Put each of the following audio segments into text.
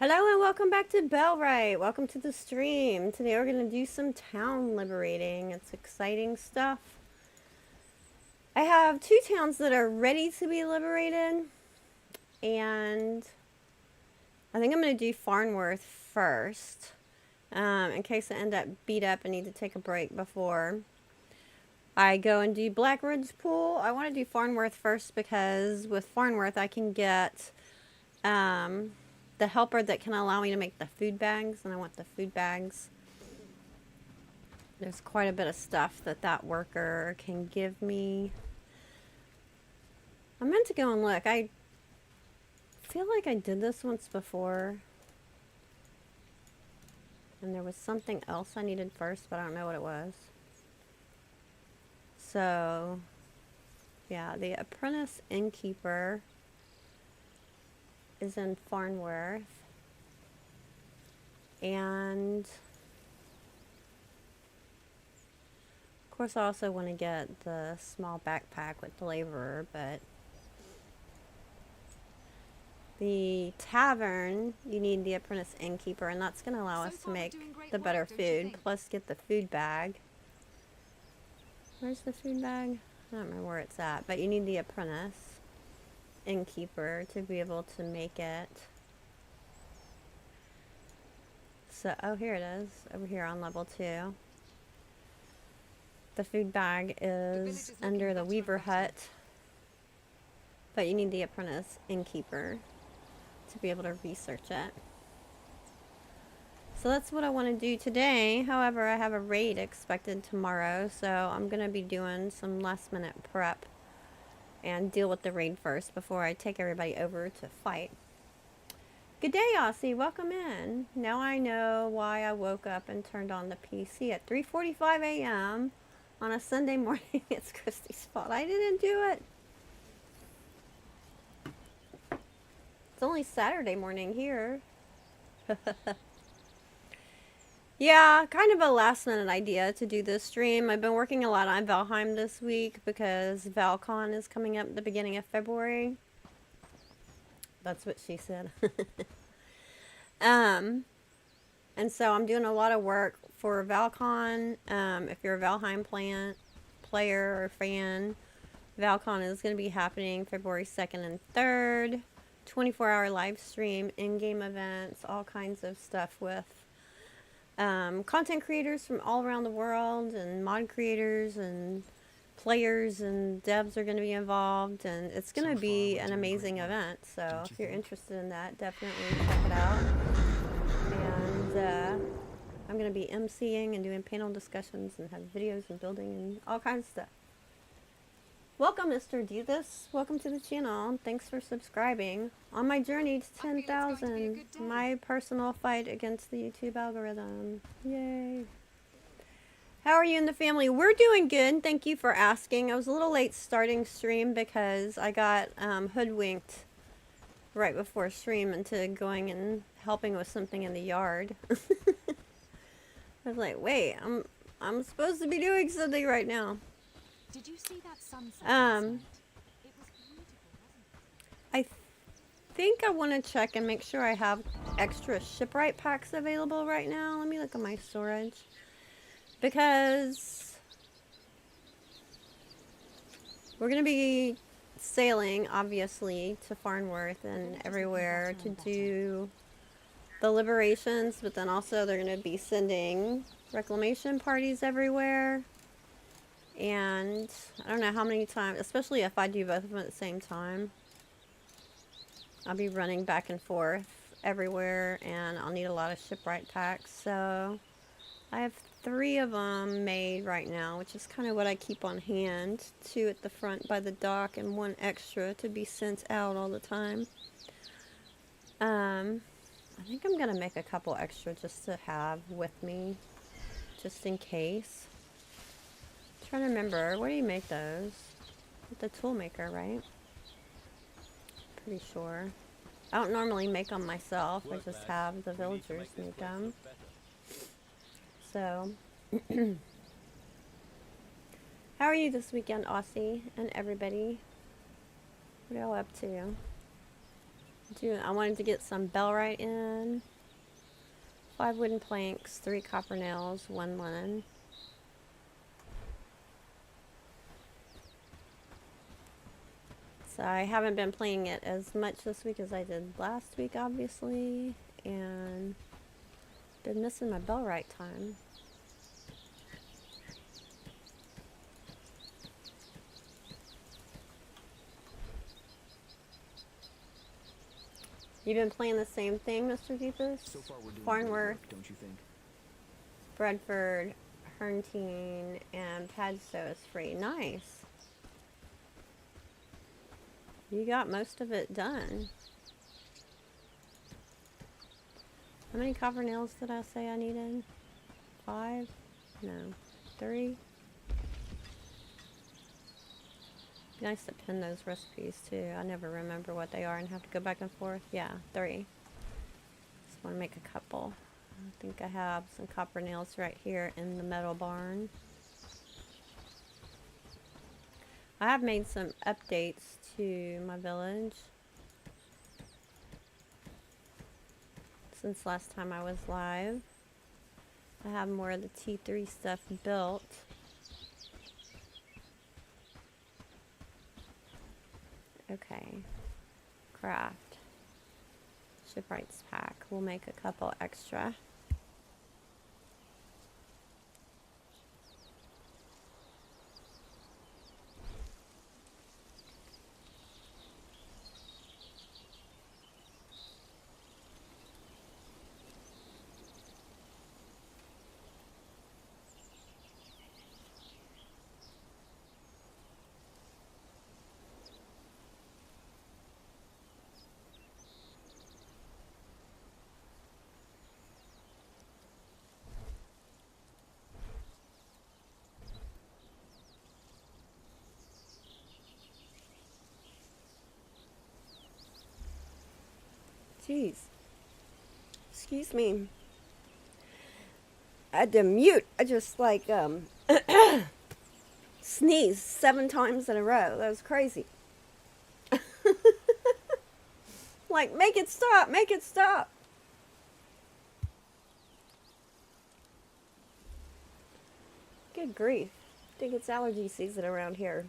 Hello and welcome back to Bellwright. Welcome to the stream. Today we're going to do some town liberating. It's exciting stuff. I have two towns that are ready to be liberated. And I think I'm going to do Farnsworth first. In case I end up beat up and need to take a break before I go and do Blackridge Pool. I want to do Farnsworth first because with Farnsworth I can get the helper that can allow me to make the food bags, and I want the food bags. There's quite a bit of stuff that worker can give me. I meant to go and look. I feel like I did this once before. And there was something else I needed first, but I don't know what it was. So, yeah, the apprentice innkeeper is in Farnsworth. And of course I also want to get the small backpack with the laborer, but the tavern, you need the apprentice innkeeper, and that's going to allow us to make the better food, plus get the food bag. Where's the food bag? I don't remember where it's at, but you need the apprentice innkeeper to be able to make it. So, oh, here it is, over here on level 2. The food bag is under the weaver hut, but you need the apprentice innkeeper to be able to research it. So that's what I want to do today. However, I have a raid expected tomorrow, so I'm going to be doing some last minute prep and deal with the raid first before I take everybody over to fight. Good day, Aussie. Welcome in. Now I know why I woke up and turned on the PC at 3:45 a.m. on a Sunday morning. It's Christy's fault. I didn't do it. It's only Saturday morning here. Yeah, kind of a last minute idea to do this stream. I've been working a lot on Valheim this week because Valcon is coming up at the beginning of February. That's what she said. And so I'm doing a lot of work for Valcon. If you're a Valheim player or fan, Valcon is going to be happening February 2nd and 3rd. 24-hour live stream, in-game events, all kinds of stuff with content creators from all around the world, and mod creators and players and devs are going to be involved, and it's going to be an amazing event. So if you're interested in that, definitely check it out. And I'm going to be emceeing and doing panel discussions and have videos and building and all kinds of stuff. Welcome, Mr. Do This. Welcome to the channel. Thanks for subscribing. On my journey to 10,000, my personal fight against the YouTube algorithm. Yay. How are you and the family? We're doing good. Thank you for asking. I was a little late starting stream because I got hoodwinked right before stream into going and helping with something in the yard. I was like, wait, I'm supposed to be doing something right now. Did you see that sunset? It was beautiful, wasn't it? I think I want to check and make sure I have extra shipwright packs available right now. Let me look at my storage. Because we're going to be sailing, obviously, to Farnsworth and everywhere to do the liberations, but then also they're going to be sending reclamation parties everywhere. And I don't know how many times, especially if I do both of them at the same time, I'll be running back and forth everywhere, and I'll need a lot of shipwright packs. So I have 3 of them made right now, which is kind of what I keep on hand. 2 at the front by the dock and 1 extra to be sent out all the time. I think I'm going to make a couple extra just to have with me, just in case. I'm trying to remember, where do you make those? With the tool maker, right? Pretty sure. I don't normally make them myself. I just have the villagers make them. So, how are you this weekend, Aussie, and everybody? What are y'all up to? I wanted to get some Bellwright in. 5 wooden planks, 3 copper nails, 1 linen. So I haven't been playing it as much this week as I did last week, obviously, and been missing my Bellwright time. You've been playing the same thing, Mr. Deepus? So far we're doing Farnsworth, work, don't you think? Bradford, Herntine, and Padstow is free. Nice. You got most of it done. How many copper nails did I say I needed? 5? No. 3? Be nice to pin those recipes too. I never remember what they are and have to go back and forth. Yeah, 3. Just want to make a couple. I think I have some copper nails right here in the metal barn. I have made some updates to my village since last time I was live. I have more of the T3 stuff built. Okay, craft, shipwrights pack. We'll make a couple extra. Jeez. Excuse me. I had to mute. I just like sneezed 7 times in a row. That was crazy. Like, make it stop, make it stop. Good grief. I think it's allergy season around here.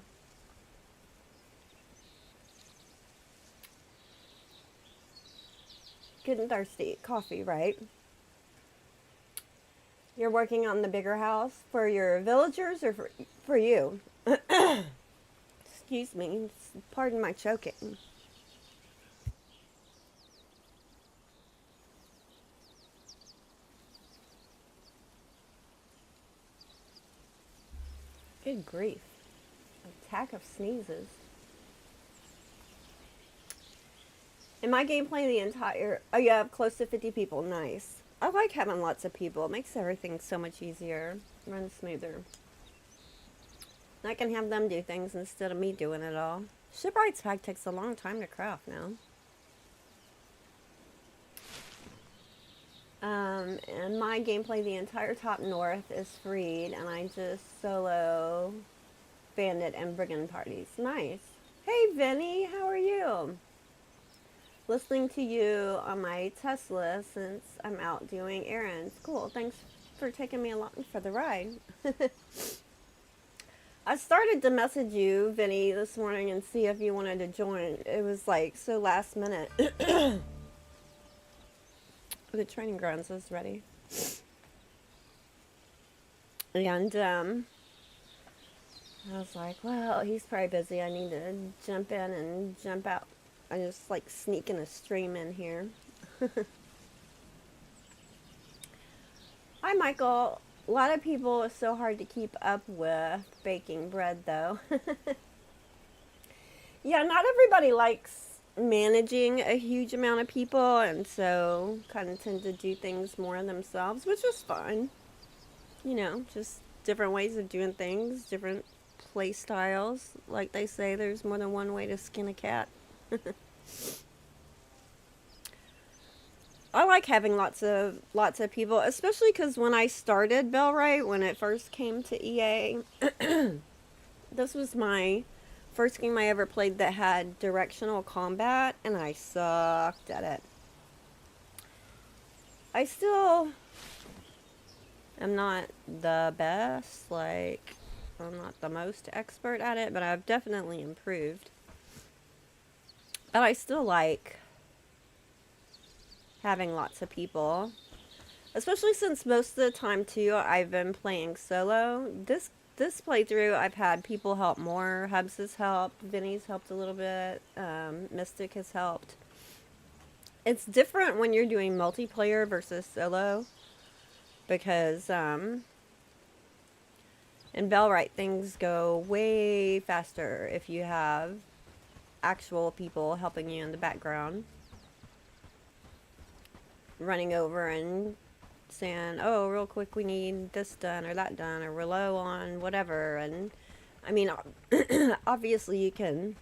Good and thirsty. Coffee, right? You're working on the bigger house for your villagers or for you? Excuse me. Pardon my choking. Good grief. Attack of sneezes. In my gameplay, the entire... Oh, you have close to 50 people. Nice. I like having lots of people. It makes everything so much easier. Runs smoother. I can have them do things instead of me doing it all. Shipwright's pack takes a long time to craft now. In my gameplay, the entire top north is freed, and I just solo bandit and brigand parties. Nice. Hey, Vinny, how are you? Listening to you on my Tesla since I'm out doing errands. Cool. Thanks for taking me along for the ride. I started to message you, Vinny, this morning and see if you wanted to join. It was like so last minute. The training grounds is ready. And I was like, well, he's probably busy. I need to jump in and jump out. I just like sneaking a stream in here. Hi, Michael. A lot of people are so hard to keep up with baking bread, though. Yeah, not everybody likes managing a huge amount of people, and so kind of tend to do things more themselves, which is fine. You know, just different ways of doing things, different play styles. Like they say, there's more than one way to skin a cat. I like having lots of people, especially because when I started Bellwright, when it first came to EA, this was my first game I ever played that had directional combat, and I sucked at it. I still am not the best, like, I'm not the most expert at it, but I've definitely improved. But I still like having lots of people, especially since most of the time too I've been playing solo. This playthrough I've had people help more. Hubs has helped, Vinny's helped a little bit, Mystic has helped. It's different when you're doing multiplayer versus solo, because in Bellwright things go way faster if you have actual people helping you in the background, running over and saying, oh, real quick, we need this done or that done, or we're low on whatever. And I mean, obviously you can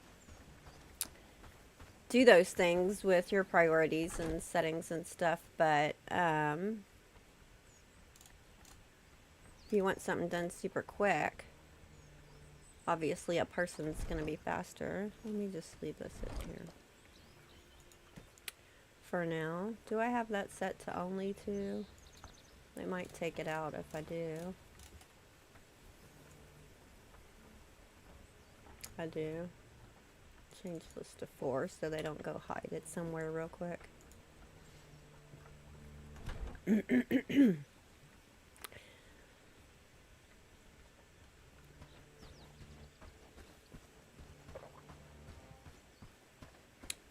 do those things with your priorities and settings and stuff, but if you want something done super quick, obviously a person's going to be faster. Let me just leave this in here for now. Do I have that set to only 2? I might take it out if I do. I do. Change this to 4 so they don't go hide it somewhere real quick.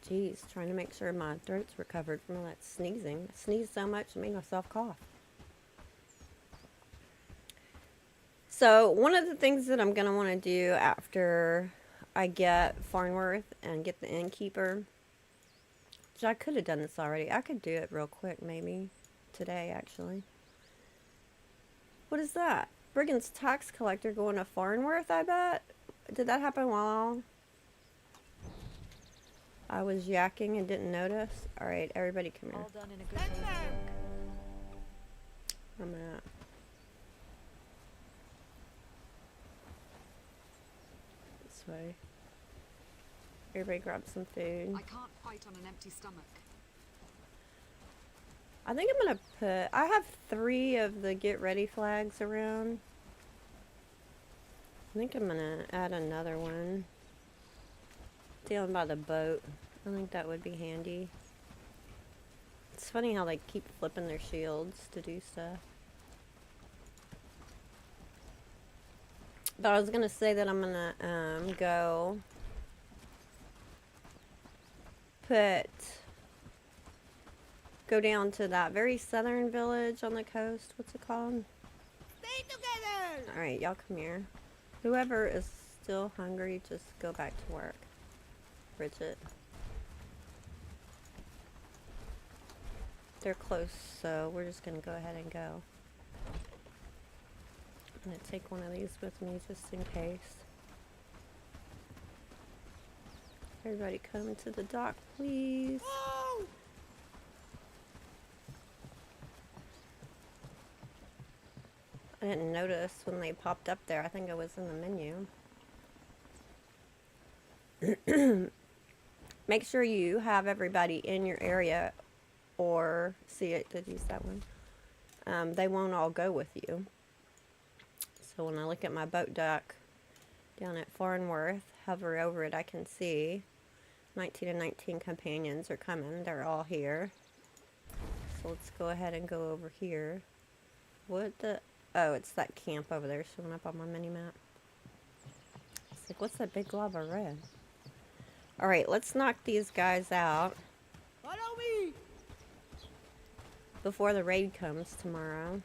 Jeez, trying to make sure my throat's recovered from all that sneezing. I sneezed so much it made myself cough. So one of the things that I'm going to want to do after I get Farnsworth and get the innkeeper, which I could have done this already. I could do it real quick maybe today actually. What is that? Brigand's tax collector going to Farnsworth, I bet? Did that happen while I was yakking and didn't notice? Alright, everybody come here. All done in a good day's work. I'm at. This way. Everybody grab some food. I can't fight on an empty stomach. I think I'm gonna put, I have 3 of the get ready flags around. I think I'm gonna add another one down by the boat. I think that would be handy. It's funny how they keep flipping their shields to do stuff. But I was gonna say that I'm gonna go down to that very southern village on the coast. What's it called? Stay together! Alright, y'all come here. Whoever is still hungry, just go back to work. Bridget. They're close, so we're just gonna go ahead and go. I'm gonna take one of these with me just in case. Everybody come to the dock, please. Whoa! I didn't notice when they popped up there. I think it was in the menu. Make sure you have everybody in your area, or see it, did use that one. They won't all go with you. So when I look at my boat dock down at Farnsworth, hover over it, I can see 19 and 19 companions are coming. They're all here. So let's go ahead and go over here. What the? Oh, it's that camp over there showing up on my mini-map. It's like, what's that big glob of red? Alright, let's knock these guys out. Follow me! Before the raid comes tomorrow.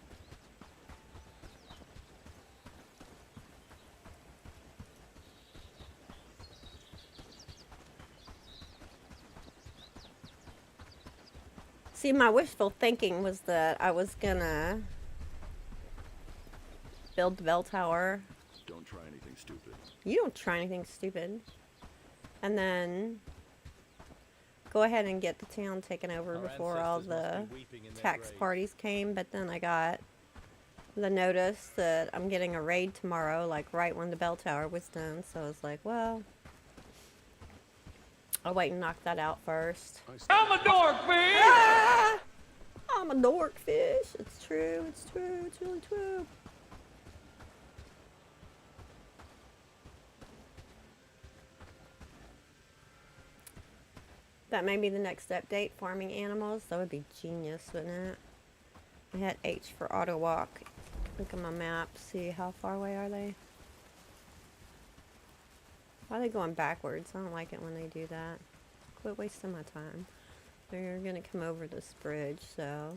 See, my wishful thinking was that I was gonna build the bell tower. Don't try anything stupid. You don't try anything stupid. And then go ahead and get the town taken over before all the tax parties came. But then I got the notice that I'm getting a raid tomorrow, like right when the bell tower was done. So I was like, well, I'll wait and knock that out first. I'm a dorkfish! Ah! I'm a dorkfish. It's true. It's true. It's really true. That may be the next update. Farming animals. That would be genius, wouldn't it? I had H for auto walk. Look at my map. See how far away are they? Why are they going backwards? I don't like it when they do that. Quit wasting my time. They're gonna come over this bridge, so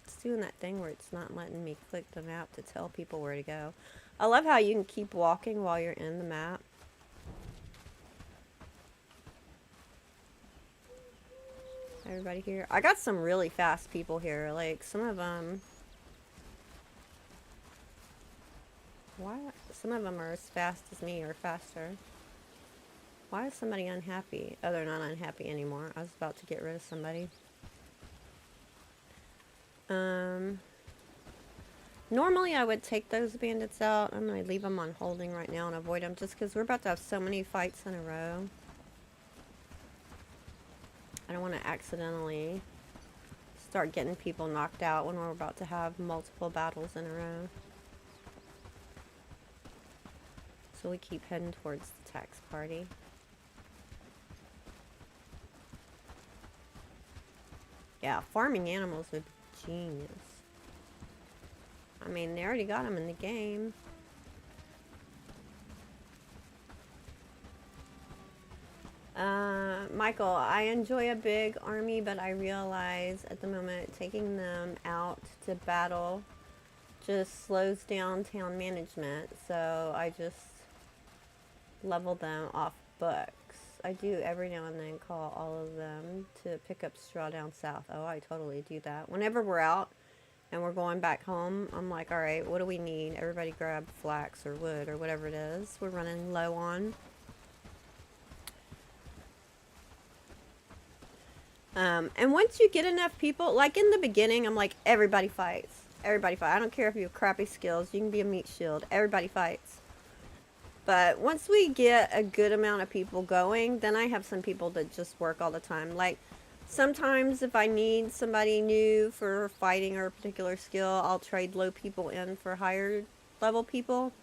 it's doing that thing where it's not letting me click the map to tell people where to go. I love how you can keep walking while you're in the map. Everybody here. I got some really fast people here. Like, some of them... Why? Some of them are as fast as me or faster. Why is somebody unhappy? Oh, they're not unhappy anymore. I was about to get rid of somebody. Normally I would take those bandits out. I'm going to leave them on holding right now and avoid them just because we're about to have so many fights in a row. I don't want to accidentally start getting people knocked out when we're about to have multiple battles in a row. So we keep heading towards the tax party. Yeah, farming animals would be genius. I mean, they already got them in the game. Michael, I enjoy a big army, but I realize at the moment taking them out to battle just slows down town management, so I just level them off books. I do every now and then call all of them to pick up straw down south. Oh, I totally do that. Whenever we're out and we're going back home, I'm like, all right, what do we need? Everybody grab flax or wood or whatever it is we're running low on. And once you get enough people, like in the beginning, I'm like, everybody fights. Everybody fights. I don't care if you have crappy skills. You can be a meat shield. Everybody fights. But once we get a good amount of people going, then I have some people that just work all the time. Like, sometimes if I need somebody new for fighting or a particular skill, I'll trade low people in for higher level people.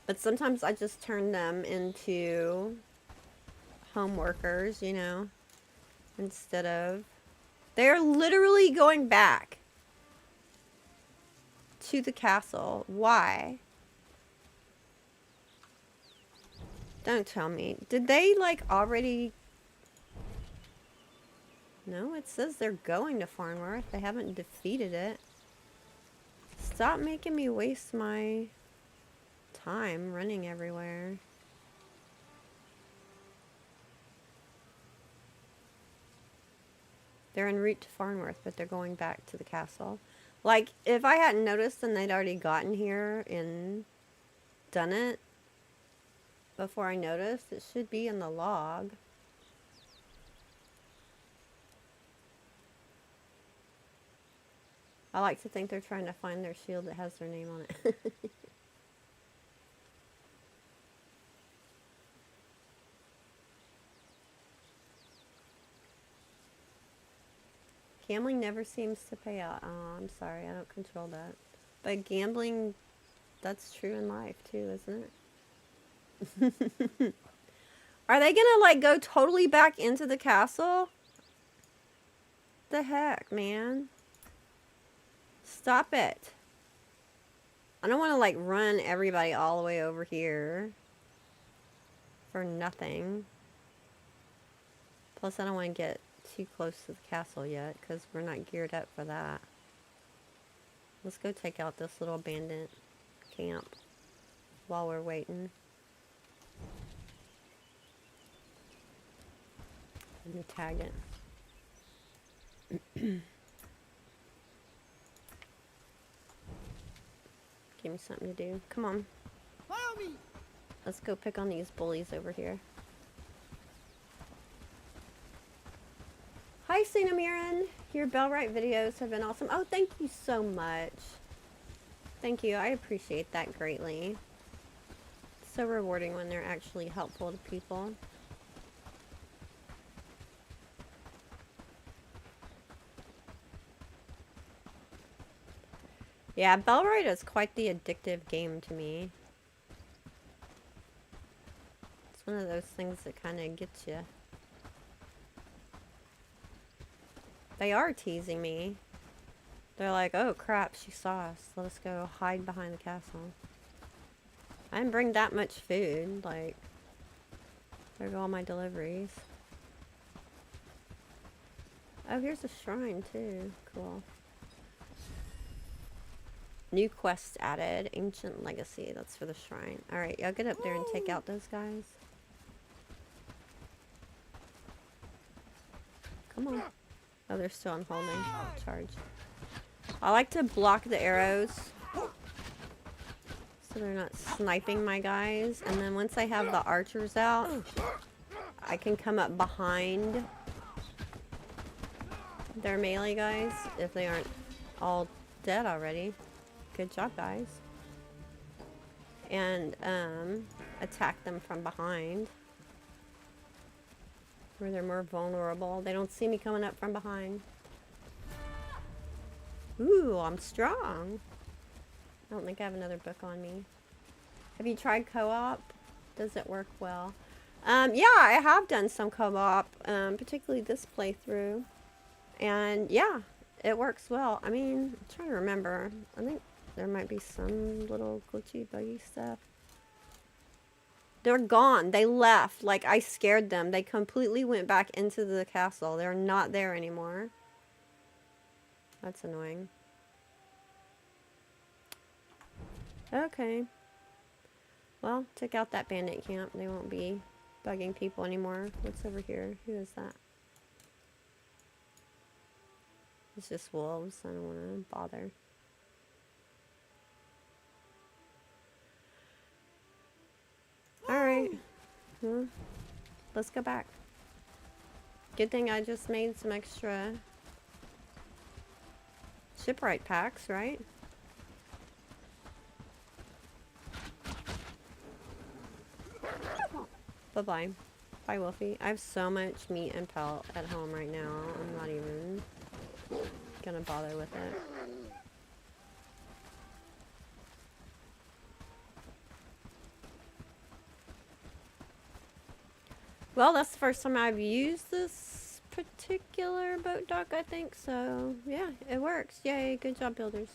But sometimes I just turn them into home workers, you know, instead of... They're literally going back to the castle. Why? Don't tell me. Did they, like, already... No, it says they're going to Farnsworth. They haven't defeated it. Stop making me waste my time running everywhere. They're en route to Farnsworth, but they're going back to the castle. Like, if I hadn't noticed and they'd already gotten here and done it before I noticed, it should be in the log. I like to think they're trying to find their shield that has their name on it. Gambling never seems to pay out. Oh, I'm sorry, I don't control that. But gambling, that's true in life too, isn't it? Are they gonna, like, go totally back into the castle? The heck, man. Stop it. I don't want to, like, run everybody all the way over here for nothing. Plus, I don't want to get too close to the castle yet because we're not geared up for that. Let's go take out this little bandit camp while we're waiting. Let me tag it. Give me something to do. Come on. Follow me. Let's go pick on these bullies over here. Hi, Saint Amiran. Your Bellwright videos have been awesome. Oh, thank you so much. Thank you. I appreciate that greatly. so rewarding when they're actually helpful to people. Yeah, Bellwright is quite the addictive game to me. It's one of those things that kind of gets you. They are teasing me. They're like, oh crap, she saw us. Let us go hide behind the castle. I didn't bring that much food. Like, there go all my deliveries. Oh, here's a shrine too. Cool. New quests added. Ancient Legacy. That's for the shrine. Alright, y'all get up there and take out those guys. Come on. Oh, they're still on holding. Charge. I like to block the arrows so they're not sniping my guys. And then once I have the archers out, I can come up behind their melee guys if they aren't all dead already. Good job, guys. And attack them from behind where they're more vulnerable. They don't see me coming up from behind. Ooh, I'm strong. I don't think I have another book on me. Have you tried co-op? Does it work well? Yeah, I have done some co-op, particularly this playthrough. And yeah, it works well. I mean, I'm trying to remember. I think there might be some little glitchy, buggy stuff. They're gone. They left. Like, I scared them. They completely went back into the castle. They're not there anymore. That's annoying. Okay. Well, check out that bandit camp. They won't be bugging people anymore. What's over here? Who is that? It's just wolves. I don't want to bother. Alright. Well, let's go back. Good thing I just made some extra shipwright packs, right? Bye-bye. Bye, Wolfie. I have so much meat and pelt at home right now. I'm not even gonna bother with it. Well, that's the first time I've used this particular boat dock, I think. So, yeah, it works. Yay, good job, builders.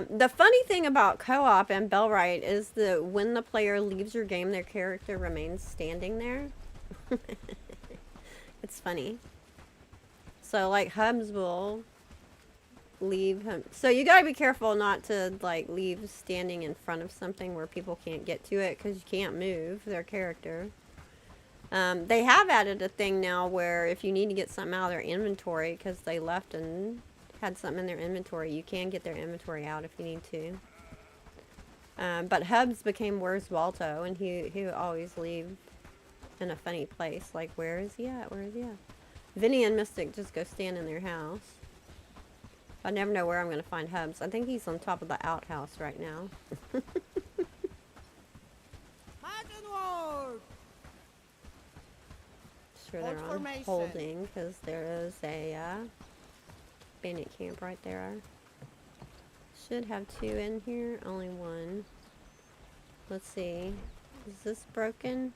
The funny thing about co-op and Bellwright is that when the player leaves your game, their character remains standing there. It's funny. So, like, Hubs will leave him. So you gotta be careful not to, like, leave standing in front of something where people can't get to it, because you can't move their character. They have added a thing now where if you need to get something out of their inventory because they left and had something in their inventory, you can get their inventory out if you need to. But Hubs became Where's Walto, and he would always leave in a funny place. Like, where is he at? Where is he at? Vinny and Mystic just go stand in their house. I never know where I'm going to find Hubs. I think he's on top of the outhouse right now. Sure they're on holding because there is a bandit camp right there. Should have 2 in here. Only 1. Let's see. Is this broken?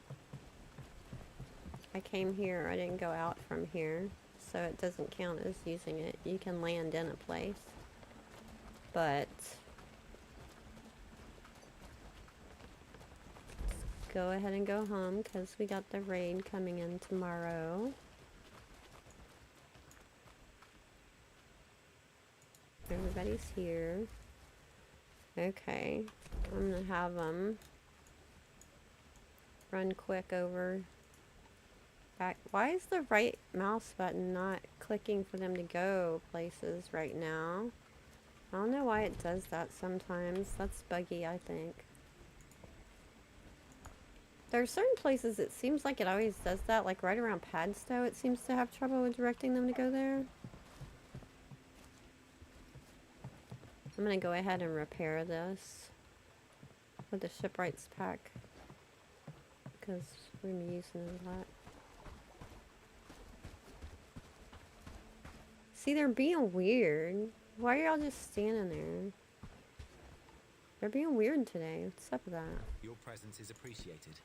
I came here. I didn't go out from here. So it doesn't count as using it. You can land in a place. But let's go ahead and go home because we got the raid coming in tomorrow. Everybody's here. Okay. I'm going to have them run quick over back. Why is the right mouse button not clicking for them to go places right now? I don't know why it does that sometimes. That's buggy, I think. There are certain places it seems like it always does that, like right around Padstow it seems to have trouble with directing them to go there. I'm gonna go ahead and repair this with the shipwrights pack because we're gonna be using it a lot. See, they're being weird. Why are y'all just standing there? They're being weird today. What's up with that? Your presence is appreciated.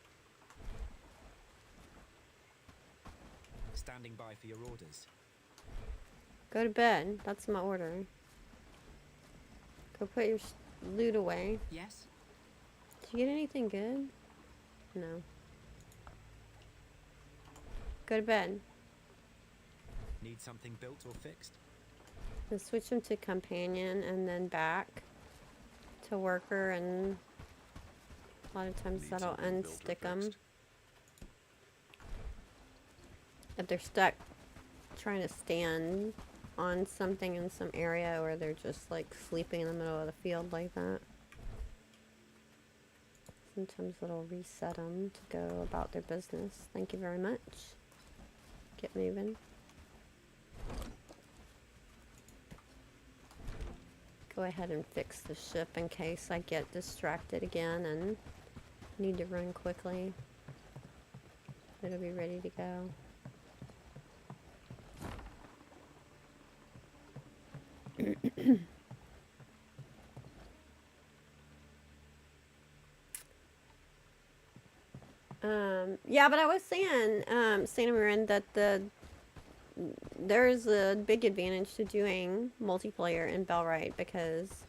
Standing by for your orders. Go to bed. That's my order. Go put your loot away. Yes? Did you get anything good? No. Go to bed. Need something built or fixed? And switch them to companion and then back to worker, and a lot of times Need that'll something built or unstick them. fixed? If they're stuck trying to stand on something in some area, or they're just like sleeping in the middle of the field like that. Sometimes it'll reset them to go about their business. Thank you very much. Get moving. Go ahead and fix the ship in case I get distracted again and need to run quickly. It'll be ready to go. Yeah, but I was saying, Santa Marin, that there's a big advantage to doing multiplayer in Bellwright because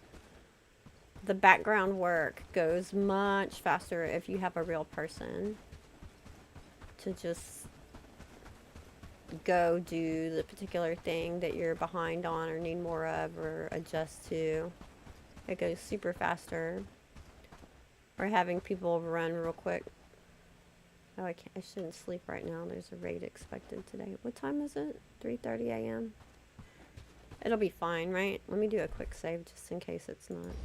the background work goes much faster if you have a real person to just go do the particular thing that you're behind on or need more of or adjust to. It goes super faster. Or having people run real quick. Oh, I shouldn't sleep right now. There's a raid expected today. What time is it? 3:30 a.m. It'll be fine, right? Let me do a quick save just in case it's not.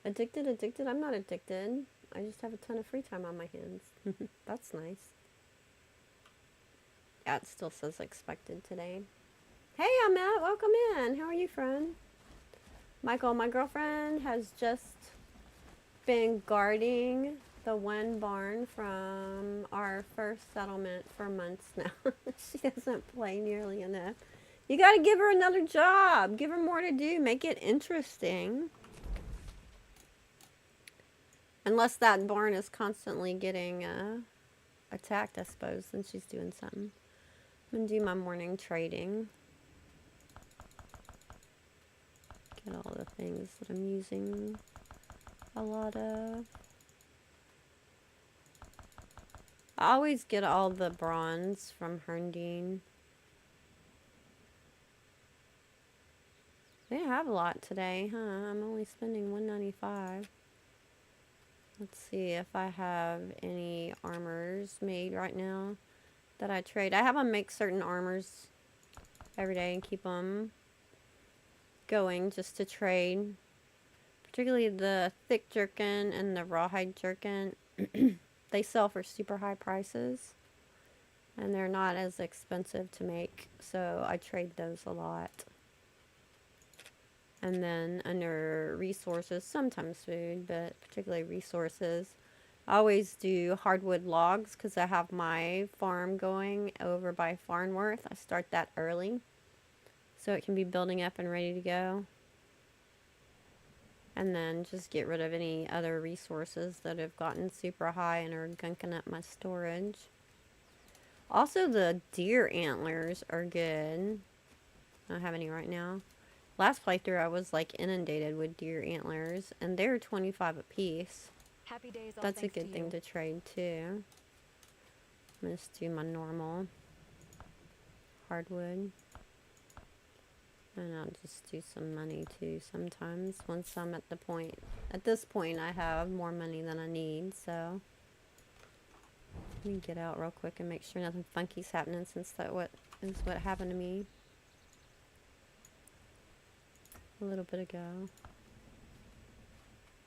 Addicted? I'm not addicted. I just have a ton of free time on my hands. That's nice. Yeah, it still says expected today. Hey, Ahmet, welcome in. How are you, friend? Michael, my girlfriend has just been guarding the one barn from our first settlement for months now. She doesn't play nearly enough. You gotta give her another job. Give her more to do. Make it interesting. Unless that barn is constantly getting attacked, I suppose, then she's doing something. I'm gonna do my morning trading. Get all the things that I'm using a lot of. I always get all the bronze from Herndine. They have a lot today, huh? I'm only spending $195. Let's see if I have any armors made right now that I trade. I have them make certain armors every day and keep them going just to trade. Particularly the thick jerkin and the rawhide jerkin. They sell for super high prices. And they're not as expensive to make. So I trade those a lot. And then under resources, sometimes food, but particularly resources, I always do hardwood logs because I have my farm going over by Farnsworth. I start that early so it can be building up and ready to go. And then just get rid of any other resources that have gotten super high and are gunking up my storage. Also, the deer antlers are good. I don't have any right now. Last playthrough, I was like inundated with deer antlers, and they're 25 a piece. Happy days. All That's a thanks to good thing you. to trade too. I'm gonna just do my normal hardwood, and I'll just do some money too sometimes. Once I'm at the point, at this point, I have more money than I need. So let me get out real quick and make sure nothing funky's happening, since that what happened to me a little bit ago.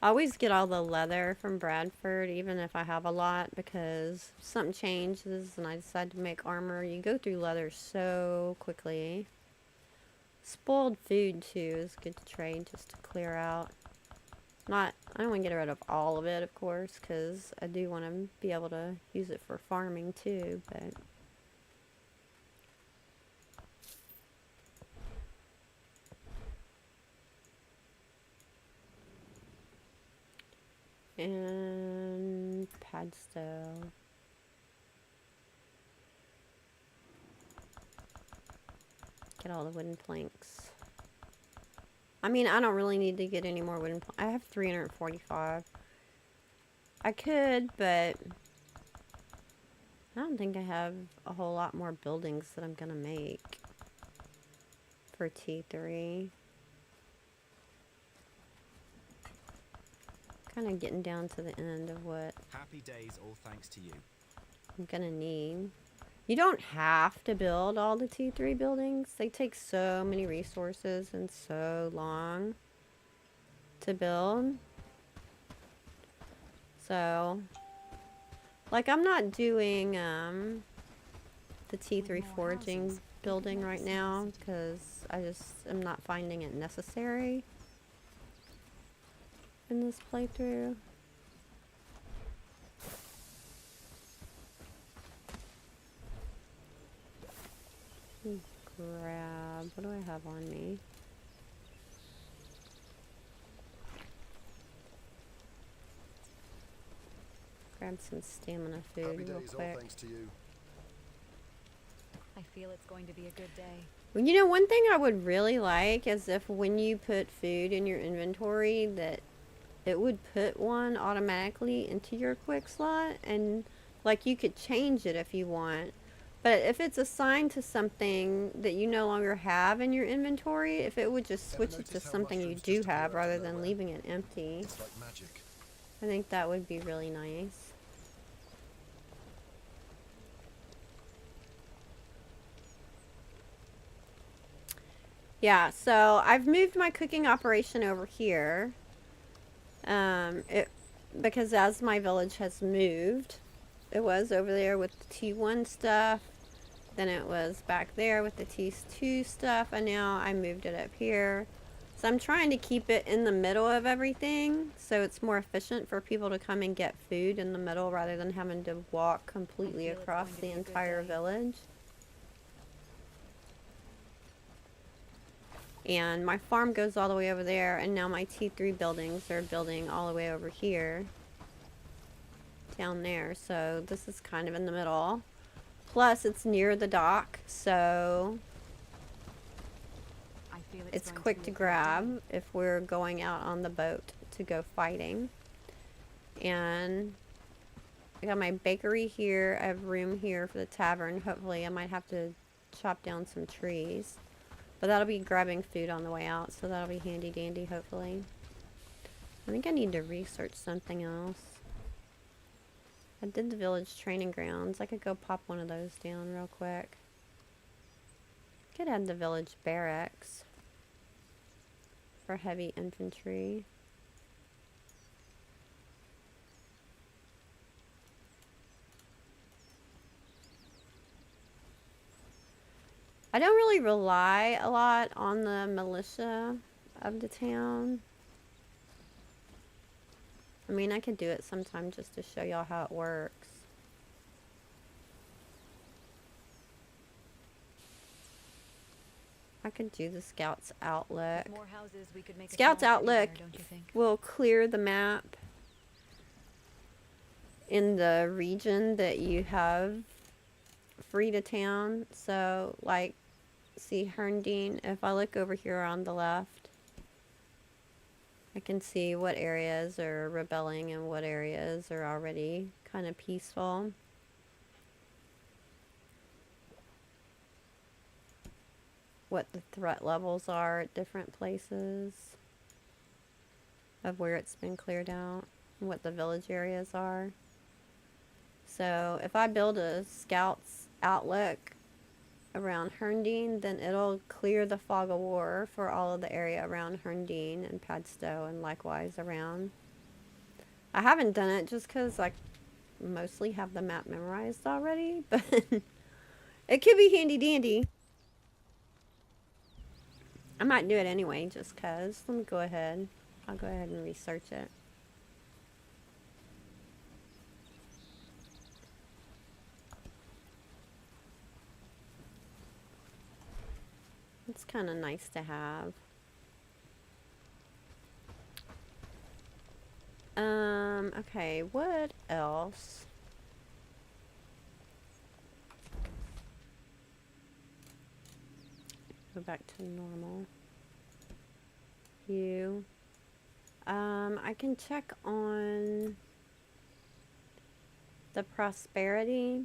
I always get all the leather from Bradford, even if I have a lot, because if something changes and I decide to make armor. You go through leather so quickly. Spoiled food, too, is good to trade just to clear out. I don't want to get rid of all of it, of course, because I do want to be able to use it for farming, too, but... And padstow. Get all the wooden planks. I mean, I don't really need to get any more wooden planks. I have 345. I could, but I don't think I have a whole lot more buildings that I'm gonna make for T3. Kind of getting down to the end of what Happy days, all thanks to you. I'm gonna need. You don't have to build all the T3 buildings. They take so many resources and so long to build. So, like, I'm not doing the T3 foraging building right now because I just am not finding it necessary in this playthrough. Grab, what do I have on me? Grab some stamina food Happy real days, all quick. thanks to you. I feel it's going to be a good day. Well, you know, one thing I would really like is if when you put food in your inventory that it would put one automatically into your quick slot, and like you could change it if you want. But if it's assigned to something that you no longer have in your inventory, if it would just switch it to something you do have rather than leaving it empty, It's like magic. I think that would be really nice. Yeah, so I've moved my cooking operation over here. Because as my village has moved, it was over there with the T1 stuff, then it was back there with the T2 stuff, and now I moved it up here. So I'm trying to keep it in the middle of everything, so it's more efficient for people to come and get food in the middle rather than having to walk completely across the entire village. And my farm goes all the way over there, and now my T3 buildings are building all the way over here. Down there, so this is kind of in the middle. Plus, it's near the dock, so I feel it's going quick be to a good grab if we're going out on the boat to go fighting. And I got my bakery here. I have room here for the tavern. Hopefully, I might have to chop down some trees. But that'll be grabbing food on the way out, so that'll be handy dandy, hopefully. I think I need to research something else. I did the village training grounds. I could go pop one of those down real quick. Could add the village barracks for heavy infantry. I don't really rely a lot on the militia of the town. I mean, I could do it sometime just to show y'all how it works. I could do the Scouts Outlook. More houses, we could make a Scouts small city Outlook there, don't you think? will clear the map in the region that you have free to town. So, like, see Herndeen. If I look over here on the left, I can see what areas are rebelling and what areas are already kind of peaceful. What the threat levels are at different places of where it's been cleared out and what the village areas are. So if I build a Scouts Outlook around Herndeen, then it'll clear the fog of war for all of the area around Herndeen and Padstow, and likewise around I haven't done it just because I mostly have the map memorized already, but it could be handy dandy. I might do it anyway just because. Let me go ahead. I'll go ahead and research it. It's kind of nice to have. Okay, what else? Go back to normal. You. I can check on the prosperity.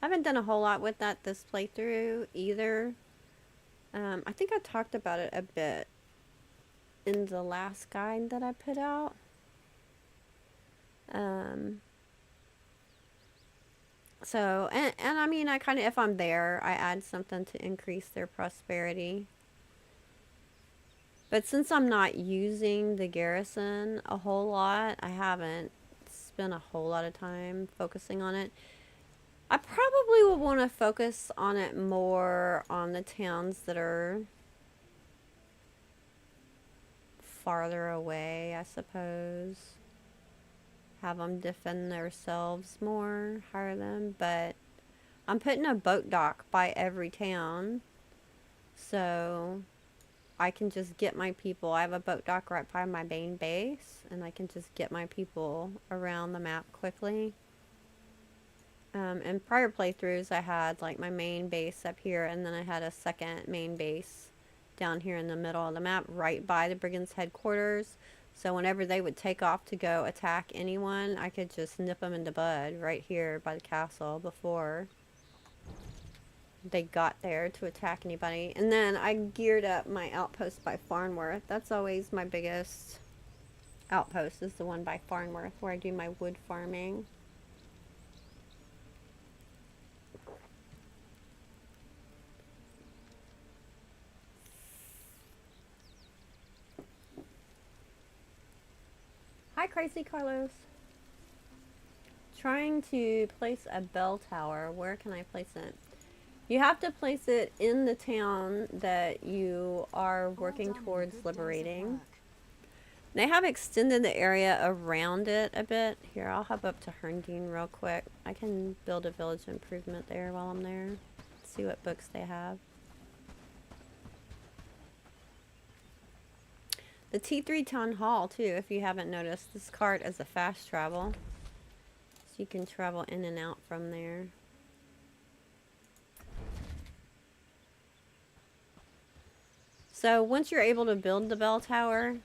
I haven't done a whole lot with that this playthrough either. I think I talked about it a bit in the last guide that I put out. So, and I mean, I kind of, if I'm there, I add something to increase their prosperity. But since I'm not using the garrison a whole lot, I haven't spent a whole lot of time focusing on it. I probably will want to focus on it more on the towns that are farther away, I suppose. Have them defend themselves more, hire them. But I'm putting a boat dock by every town, so I can just get my people. I have a boat dock right by my main base, and I can just get my people around the map quickly. In prior playthroughs, I had like my main base up here, and then I had a second main base down here in the middle of the map, right by the brigands' headquarters. So whenever they would take off to go attack anyone, I could just nip them in the bud right here by the castle before they got there to attack anybody. And then I geared up my outpost by Farnsworth. That's always my biggest outpost, is the one by Farnsworth, where I do my wood farming. Hi, Crazy Carlos. Trying to place a bell tower. Where can I place it? You have to place it in the town that you are working towards liberating. They have extended the area around it a bit. Here, I'll hop up to Herndine real quick. I can build a village improvement there while I'm there. See what books they have. The T3 Town Hall, too, if you haven't noticed. This cart is a fast travel. So you can travel in and out from there. So once you're able to build the bell tower,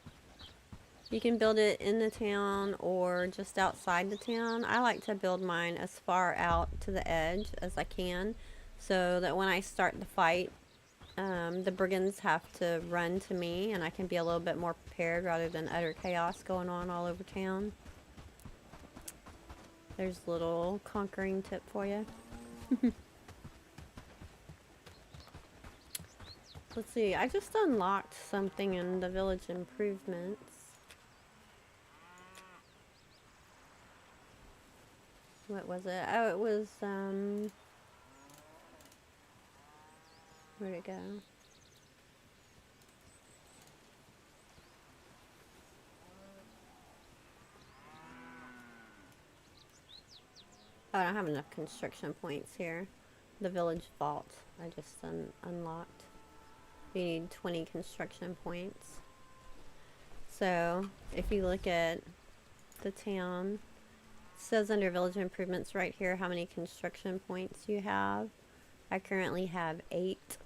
you can build it in the town or just outside the town. I like to build mine as far out to the edge as I can, so that when I start the fight, the brigands have to run to me, and I can be a little bit more prepared rather than utter chaos going on all over town. There's a little conquering tip for you. Let's see, I just unlocked something in the village improvements. What was it? Oh, it was, where'd it go? Oh, I don't have enough construction points here. The village vault I just unlocked. You need 20 construction points. So, if you look at the town, it says under village improvements right here how many construction points you have. I currently have 8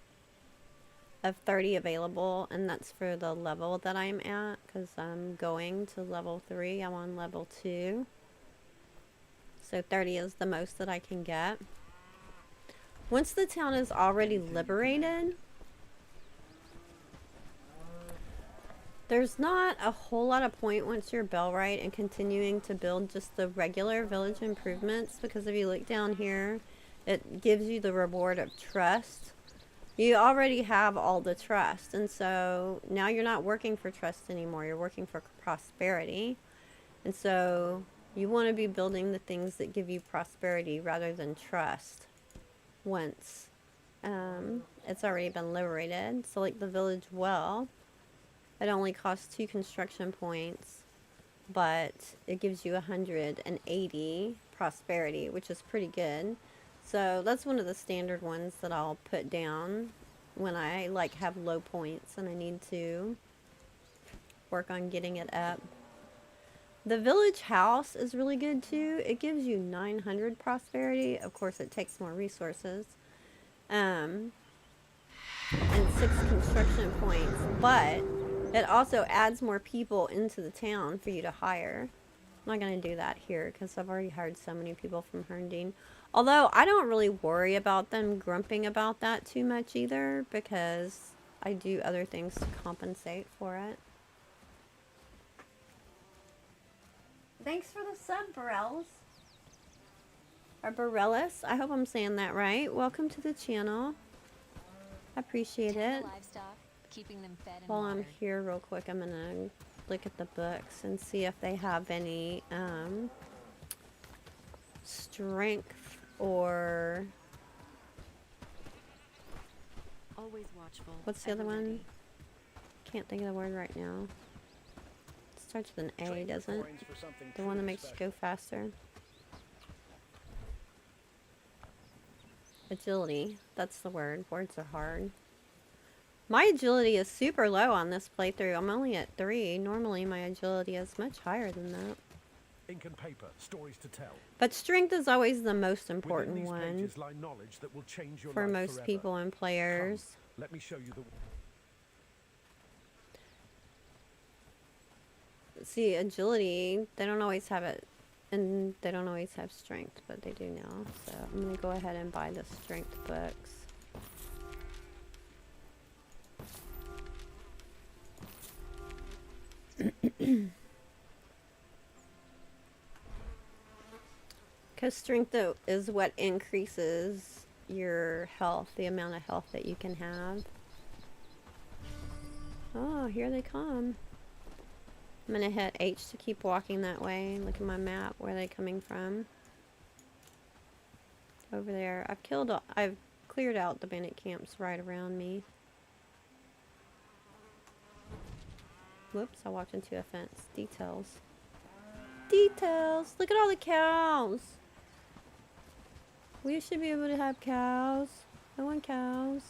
of 30 available, and that's for the level that I'm at, because I'm going to level 3. I'm on level 2. So 30 is the most that I can get. Once the town is already liberated, there's not a whole lot of point once you're Bellwright and continuing to build just the regular village improvements, because if you look down here, it gives you the reward of trust. You already have all the trust, and so now you're not working for trust anymore. You're working for prosperity. And so you want to be building the things that give you prosperity rather than trust once it's already been liberated. So like the village well, it only costs 2 construction points, but it gives you 180 prosperity, which is pretty good. So that's one of the standard ones that I'll put down when I like have low points and I need to work on getting it up. The village house is really good too. It gives you 900 prosperity. Of course, it takes more resources. And 6 construction points, but it also adds more people into the town for you to hire. I'm not going to do that here because I've already hired so many people from Herndine. Although I don't really worry about them grumping about that too much either, because I do other things to compensate for it. Thanks for the sub, Burrells. Or Burrellis. I hope I'm saying that right. Welcome to the channel. I appreciate it. Livestock, keeping them fed and While I'm watered. here real quick, I'm going to look at the books and see if they have any strength or... Always watchful. What's the other ever one? ready. Can't think of the word right now. It starts with an A, doesn't it? The one that makes you go faster. Agility. That's the word. Words are hard. My agility is super low on this playthrough. I'm only at 3. Normally my agility is much higher than that. Ink and paper, stories to tell. But strength is always the most Within important these one pages lie knowledge that will change your for life most forever. people and players. Come, let me show you the... See, agility, they don't always have it, and they don't always have strength, but they do now. So I'm going to go ahead and buy the strength books. Because strength is what increases your health, the amount of health that you can have. Oh, here they come. I'm going to hit H to keep walking that way. Look at my map. Where are they coming from? Over there. I've cleared out the bandit camps right around me. Whoops, I walked into a fence. Details. Details! Look at all the cows! We should be able to have cows. I want cows.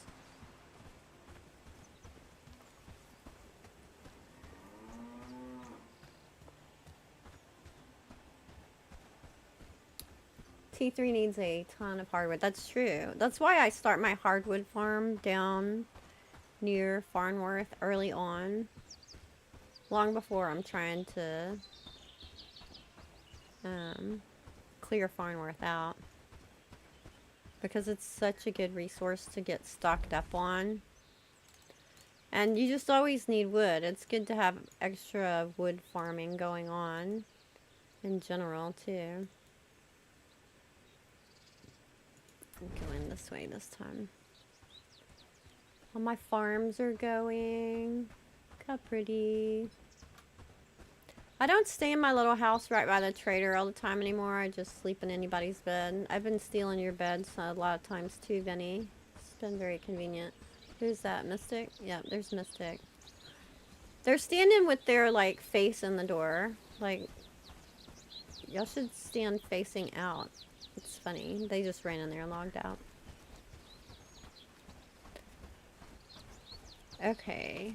T3 needs a ton of hardwood. That's true. That's why I start my hardwood farm down near Farnsworth early on. Long before I'm trying to clear Farnsworth out. Because it's such a good resource to get stocked up on. And you just always need wood. It's good to have extra wood farming going on in general too. I'm going this way this time. All my farms are going. Look how pretty. I don't stay in my little house right by the trader all the time anymore. I just sleep in anybody's bed. I've been stealing your beds a lot of times too, Vinny. It's been very convenient. Who's that? Mystic? Yeah, there's Mystic. They're standing with their, like, face in the door. Like, y'all should stand facing out. It's funny. They just ran in there and logged out. Okay.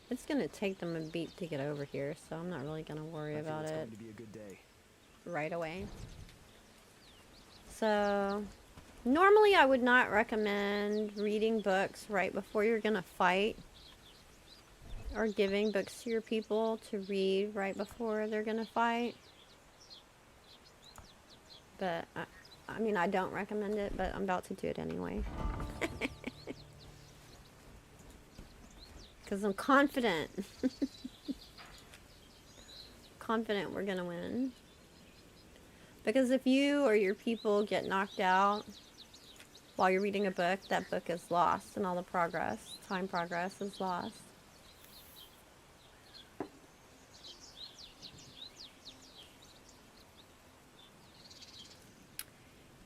It's gonna take them a beat to get over here, so I'm not really gonna worry about It's it going to be a good day. right away. So, normally I would not recommend reading books right before you're gonna fight, or giving books to your people to read right before they're gonna fight. But, I mean, I don't recommend it, but I'm about to do it anyway. Because I'm confident. Confident we're going to win. Because if you or your people get knocked out while you're reading a book, that book is lost and all the progress, time progress is lost.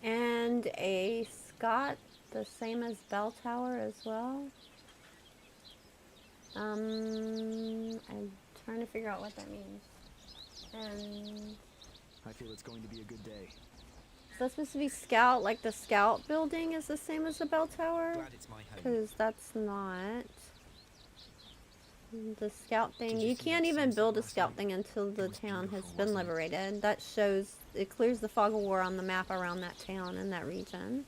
And a Scott, the same as bell tower as well. I'm trying to figure out what that means. And I feel it's going to be a good day. is that supposed to be scout? Like the scout building is the same as the bell tower? Glad it's my home. Because that's not. The scout thing, Did you you see can't that even sunset build a last scout night? thing until the was town has beautiful, been wasn't it? liberated. That shows, it clears the fog of war on the map around that town and that region.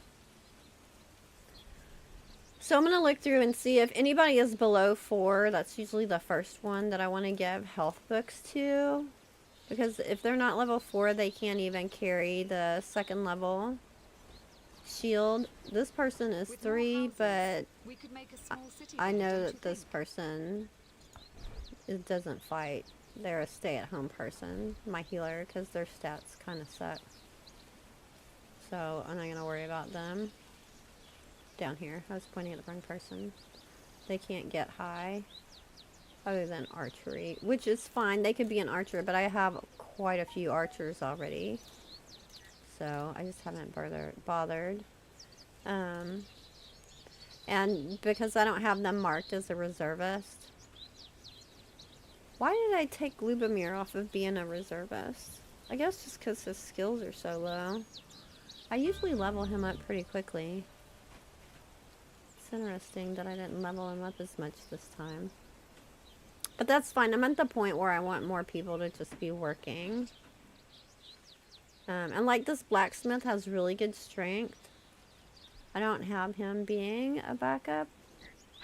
So I'm going to look through and see if anybody is below 4. That's usually the first one that I want to give health books to. Because if they're not level 4, they can't even carry the second level shield. This person is With more 3, houses, but we could make a small city I there, know don't that you this think? person doesn't fight. They're a stay-at-home person, my healer, because their stats kind of suck. So I'm not going to worry about them. Down here, I was pointing at the wrong person. They can't get high other than archery, which is fine. They could be an archer, but I have quite a few archers already. So I just haven't bothered. And because I don't have them marked as a reservist. Why did I take Lubomir off of being a reservist? I guess just because his skills are so low. I usually level him up pretty quickly. It's interesting that I didn't level him up as much this time. But that's fine. I'm at the point where I want more people to just be working. And like this blacksmith has really good strength. I don't have him being a backup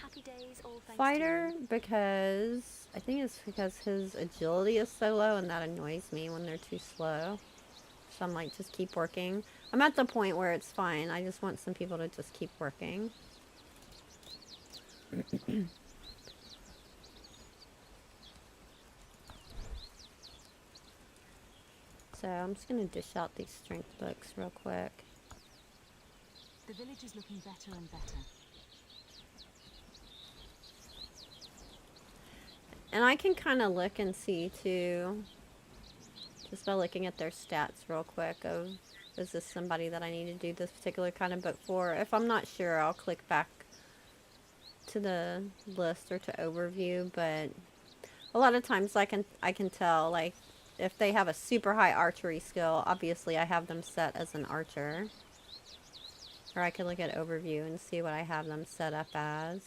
Happy days, all thanks fighter to you. because I think it's because his agility is so low and that annoys me when they're too slow. So I'm like, just keep working. I'm at the point where it's fine. I just want some people to just keep working. So I'm just going to dish out these strength books real quick. The village is looking better and better. And I can kind of look and see too, just by looking at their stats real quick of, is this somebody that I need to do this particular kind of book for? If I'm not sure, I'll click back to the list or to overview, but a lot of times I can tell, like, if they have a super high archery skill, obviously I have them set as an archer. Or I can look at overview and see what I have them set up as.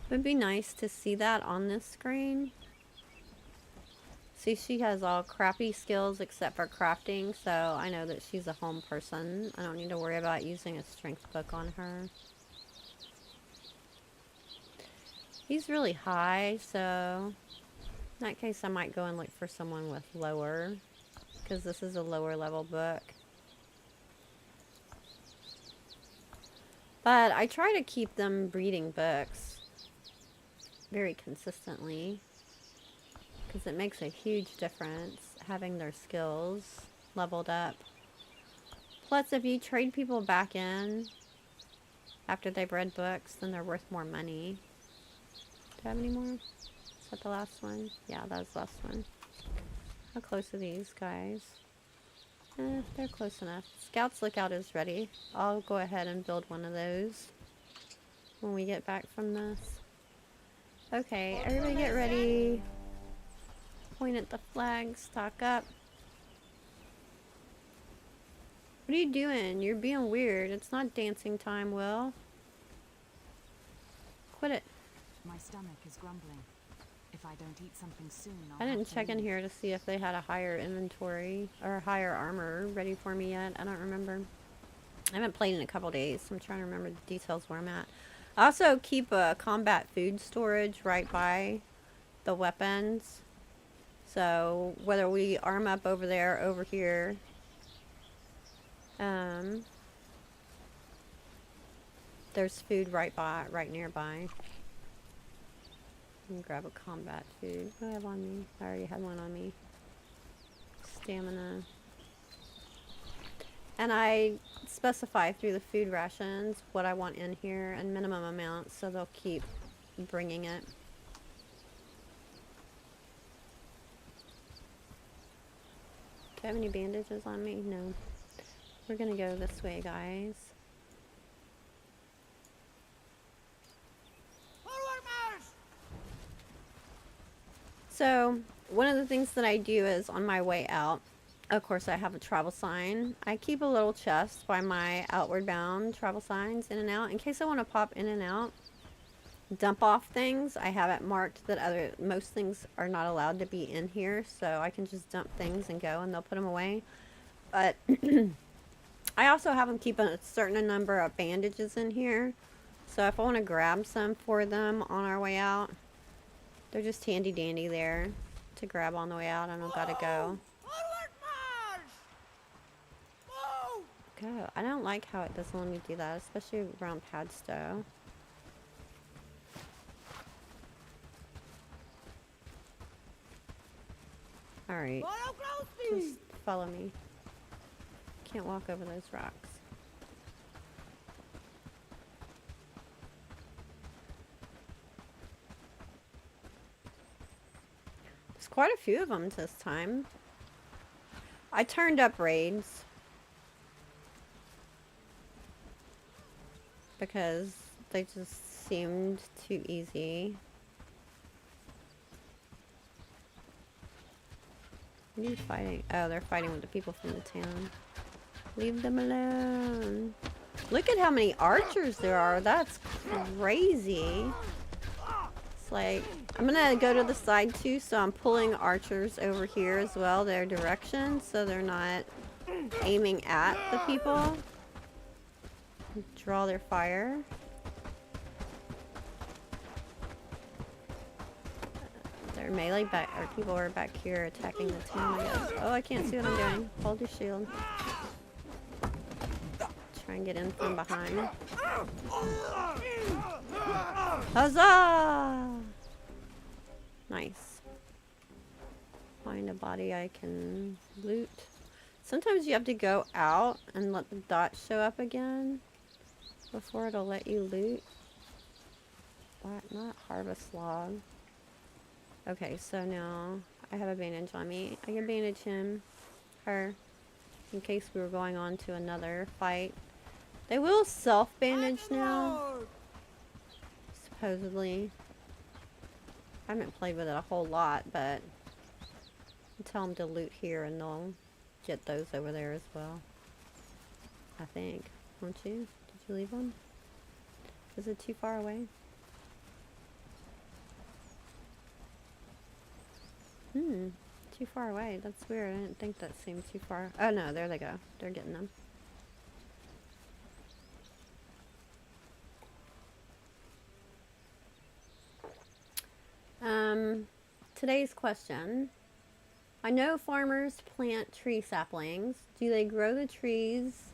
It would be nice to see that on this screen. See, she has all crappy skills except for crafting, so I know that she's a home person. I don't need to worry about using a strength book on her. He's really high, so in that case I might go and look for someone with lower, because this is a lower level book. But I try to keep them reading books very consistently, because it makes a huge difference having their skills leveled up. Plus, if you trade people back in after they've read books, then they're worth more money. Do I have any more? Is that the last one? Yeah, that was the last one. How close are these guys? They're close enough. Scout's Lookout is ready. I'll go ahead and build one of those when we get back from this. Okay, everybody get ready. Point at the flag, stock up. What are you doing? You're being weird. It's not dancing time, Will. Quit it. My stomach is grumbling. If I don't eat something soon, I didn't check in here to see if they had a higher inventory or higher armor ready for me yet. I don't remember. I haven't played in a couple days, so I'm trying to remember the details where I'm at. I also keep a combat food storage right by the weapons. So whether we arm up over there, over here, there's food right nearby. And grab a combat food. What do I have on me? I already had one on me. Stamina. And I specify through the food rations what I want in here and minimum amounts, so they'll keep bringing it. I have any bandages on me? No. We're gonna go this way, guys. Forward march! So, one of the things that I do is on my way out, of course I have a travel sign. I keep a little chest by my outward bound travel signs in and out in case I want to pop in and out. Dump off things. I have it marked that most things are not allowed to be in here, so I can just dump things and go and they'll put them away. But I also have them keep a certain number of bandages in here, so if I want to grab some for them on our way out, they're just handy dandy there to grab on the way out. I don't gotta go. Forward march! Move! Go. I don't like how it doesn't let me do that, especially around Padstow. Alright, Follow closely! just follow me. Can't walk over those rocks. There's quite a few of them this time. I turned up raids because they just seemed too easy. What are you fighting? Oh, they're fighting with the people from the town. Leave them alone. Look at how many archers there are. That's crazy. It's like, I'm gonna go to the side too, so I'm pulling archers over here as well, their direction, so they're not aiming at the people. Draw their fire. They're melee back, or people are back here attacking the town, I guess. Oh, I can't see what I'm doing. Hold your shield. Try and get in from behind. Huzzah! Nice. Find a body I can loot. Sometimes you have to go out and let the dot show up again before it'll let you loot. What? Not harvest log. Okay, so now I have a bandage on me. I can bandage her, in case we were going on to another fight. They will self-bandage now, supposedly. I haven't played with it a whole lot, but I'll tell them to loot here and they'll get those over there as well. I think. Won't you? Did you leave them? Is it too far away? Too far away. That's weird. I didn't think that seemed too far. Oh no, there they go. They're getting them. Today's question. I know farmers plant tree saplings. Do they grow the trees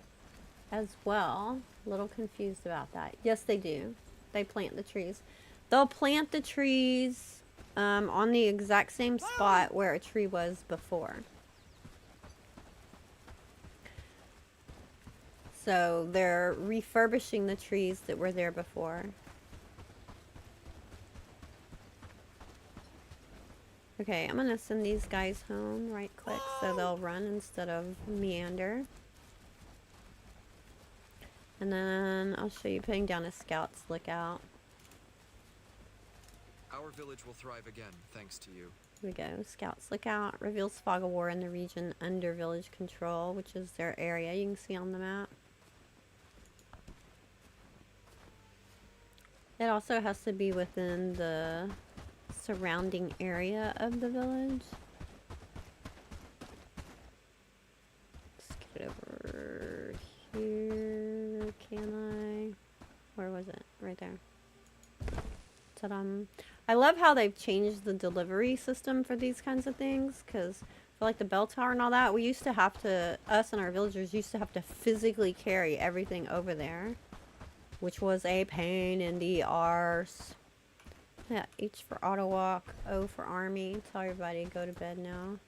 as well? A little confused about that. Yes, they do. They plant the trees. They'll plant the trees on the exact same spot where a tree was before. So they're refurbishing the trees that were there before. Okay, I'm gonna send these guys home right quick so they'll run instead of meander. And then I'll show you putting down a scout's lookout. Our village will thrive again, thanks to you. Here we go. Scouts lookout reveals fog of war in the region under village control, which is their area. You can see on the map. It also has to be within the surrounding area of the village. Let's get over here. Can I? Where was it? Right there. Ta-da. I love how they've changed the delivery system for these kinds of things, because for like the bell tower and all that, we used to have to, us and our villagers used to have to physically carry everything over there, which was a pain in the arse. Yeah, H for auto walk, O for army. Tell everybody to go to bed now.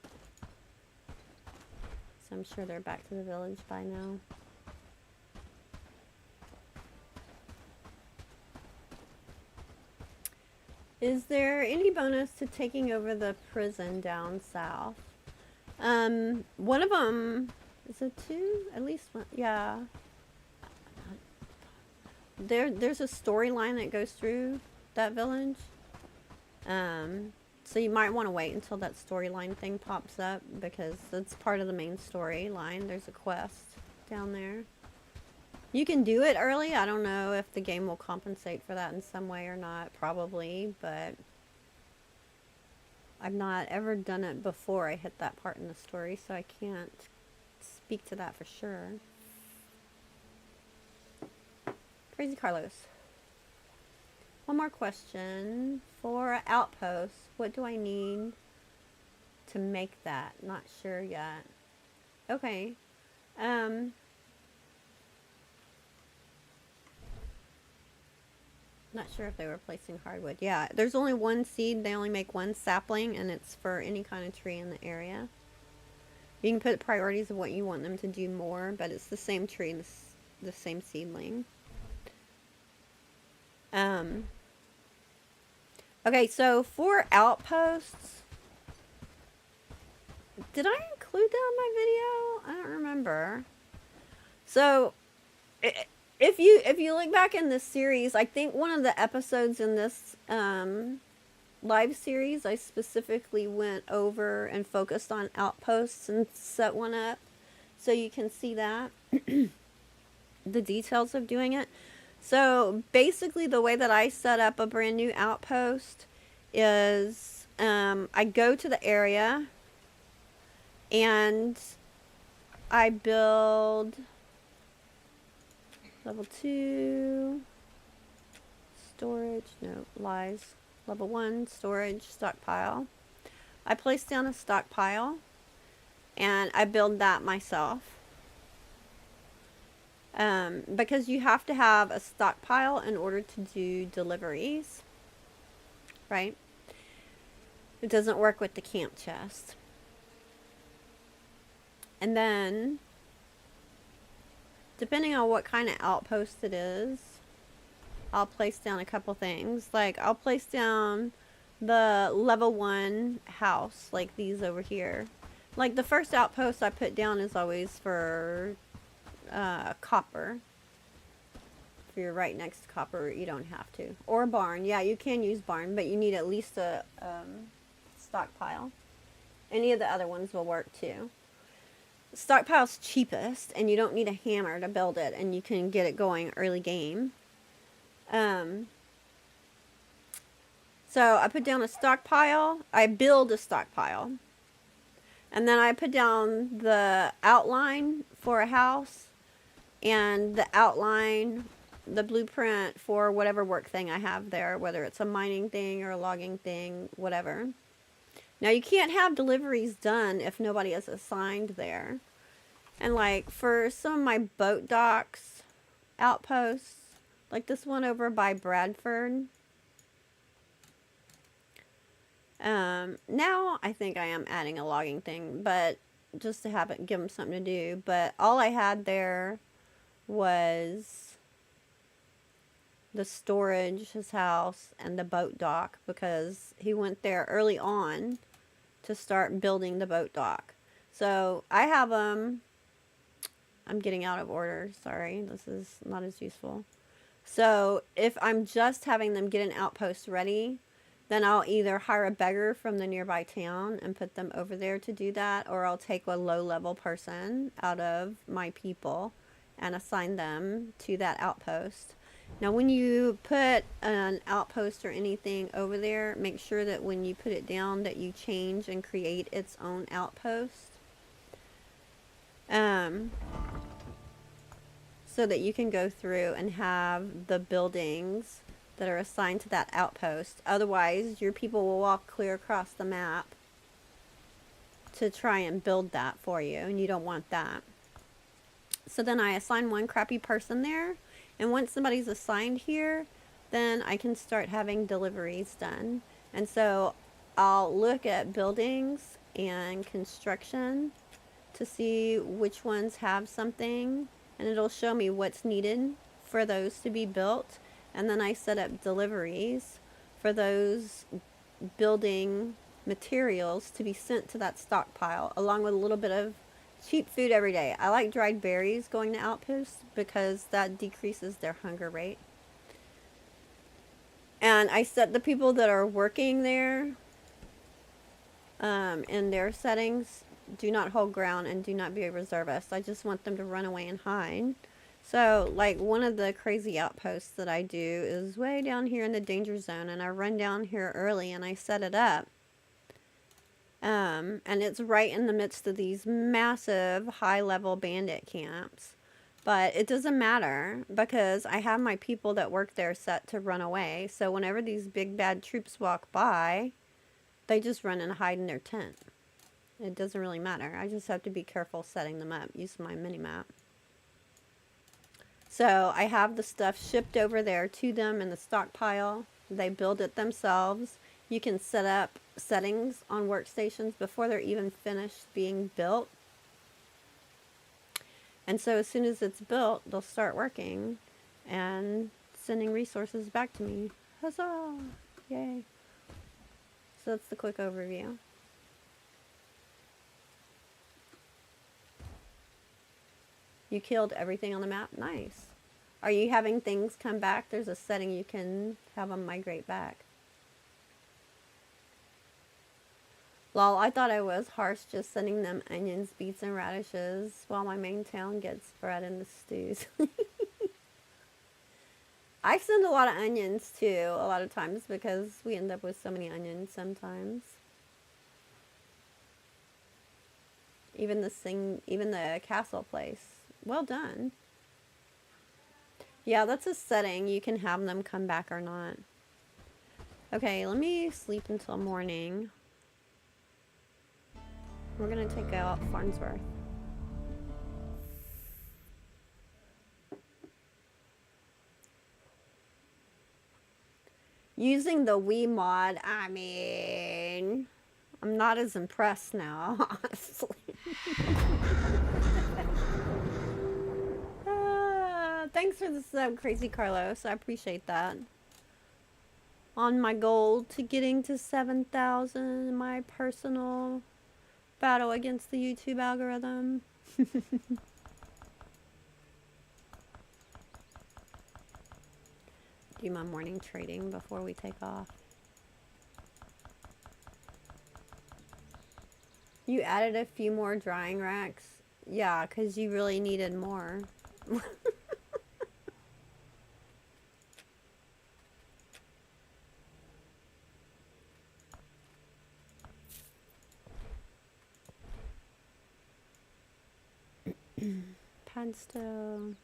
So I'm sure they're back to the village by now. Is there any bonus to taking over the prison down south? One of them, is it two? At least one, yeah. There's a storyline that goes through that village. So you might want to wait until that storyline thing pops up because it's part of the main storyline. There's a quest down there. You can do it early. I don't know if the game will compensate for that in some way or not. Probably, but I've not ever done it before I hit that part in the story, so I can't speak to that for sure. Crazy Carlos. One more question. For outposts, what do I need to make that? Not sure yet. Okay. Not sure if they were placing hardwood. Yeah, there's only one seed. They only make one sapling, and it's for any kind of tree in the area. You can put priorities of what you want them to do more, but it's the same tree, the same seedling. Okay, so for outposts, did I include that in my video? I don't remember. So, if you look back in this series, I think one of the episodes in this live series, I specifically went over and focused on outposts and set one up, so you can see that the details of doing it. So basically the way that I set up a brand new outpost is I go to the area and I build level 2 storage, no, lies, level 1 storage stockpile. I place down a stockpile and I build that myself. Because you have to have a stockpile in order to do deliveries, right? It doesn't work with the camp chest. And then, depending on what kind of outpost it is, I'll place down a couple things. Like, I'll place down the level 1 house, like these over here. Like, the first outpost I put down is always for copper. If you're right next to copper, you don't have to. Or barn. Yeah, you can use barn, but you need at least a stockpile. Any of the other ones will work too. Stockpile's cheapest, and you don't need a hammer to build it, and you can get it going early game. So I put down a stockpile. I build a stockpile. And then I put down the outline for a house and the outline, the blueprint for whatever work thing I have there, whether it's a mining thing or a logging thing, whatever. Now, you can't have deliveries done if nobody is assigned there. And like for some of my boat docks outposts, like this one over by Bradford, now I think I am adding a logging thing, but just to have it, give them something to do. But all I had there was the storage, his house, and the boat dock, because he went there early on to start building the boat dock. So I have them, I'm getting out of order, sorry, this is not as useful. So if I'm just having them get an outpost ready, then I'll either hire a beggar from the nearby town and put them over there to do that, or I'll take a low-level person out of my people and assign them to that outpost. Now, when you put an outpost or anything over there, make sure that when you put it down that you change and create its own outpost. So that you can go through and have the buildings that are assigned to that outpost. Otherwise, your people will walk clear across the map to try and build that for you, and you don't want that. So then I assign one crappy person there, and once somebody's assigned here, then I can start having deliveries done. And so I'll look at buildings and construction to see which ones have something, and it'll show me what's needed for those to be built. And then I set up deliveries for those building materials to be sent to that stockpile, along with a little bit of cheap food every day. I like dried berries going to outposts because that decreases their hunger rate. And I set the people that are working there in their settings, do not hold ground and do not be a reservist. I just want them to run away and hide. So, like, one of the crazy outposts that I do is way down here in the danger zone, and I run down here early and I set it up. And it's right in the midst of these massive high-level bandit camps. But it doesn't matter because I have my people that work there set to run away. So whenever these big bad troops walk by, they just run and hide in their tent. It doesn't really matter. I just have to be careful setting them up. Use my mini-map. So I have the stuff shipped over there to them in the stockpile. They build it themselves. You can set up settings on workstations before they're even finished being built. And so as soon as it's built, they'll start working and sending resources back to me. Huzzah! Yay. So that's the quick overview. You killed everything on the map? Nice. Are you having things come back? There's a setting you can have them migrate back. Lol, I thought I was harsh just sending them onions, beets, and radishes while my main town gets bread in the stews. I send a lot of onions too, a lot of times, because we end up with so many onions sometimes. Even the castle place. Well done. Yeah, that's a setting. You can have them come back or not. Okay, let me sleep until morning. We're gonna take out Farnsworth. Using the Wii mod, I mean, I'm not as impressed now, honestly. Thanks for the sub, Crazy Carlos. I appreciate that. On my goal to getting to 7,000, my personal battle against the YouTube algorithm. Do my morning trading before we take off. You added a few more drying racks? Yeah, because you really needed more. Padstone.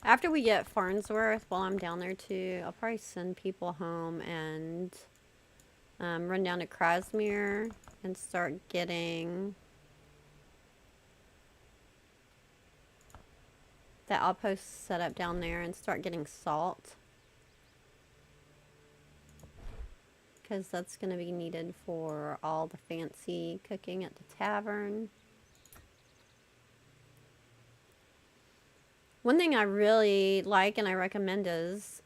After we get Farnsworth, while I'm down there too, I'll probably send people home and run down to Krasmere and start getting the outpost set up down there and start getting salt. Because that's going to be needed for all the fancy cooking at the tavern. One thing I really like and I recommend is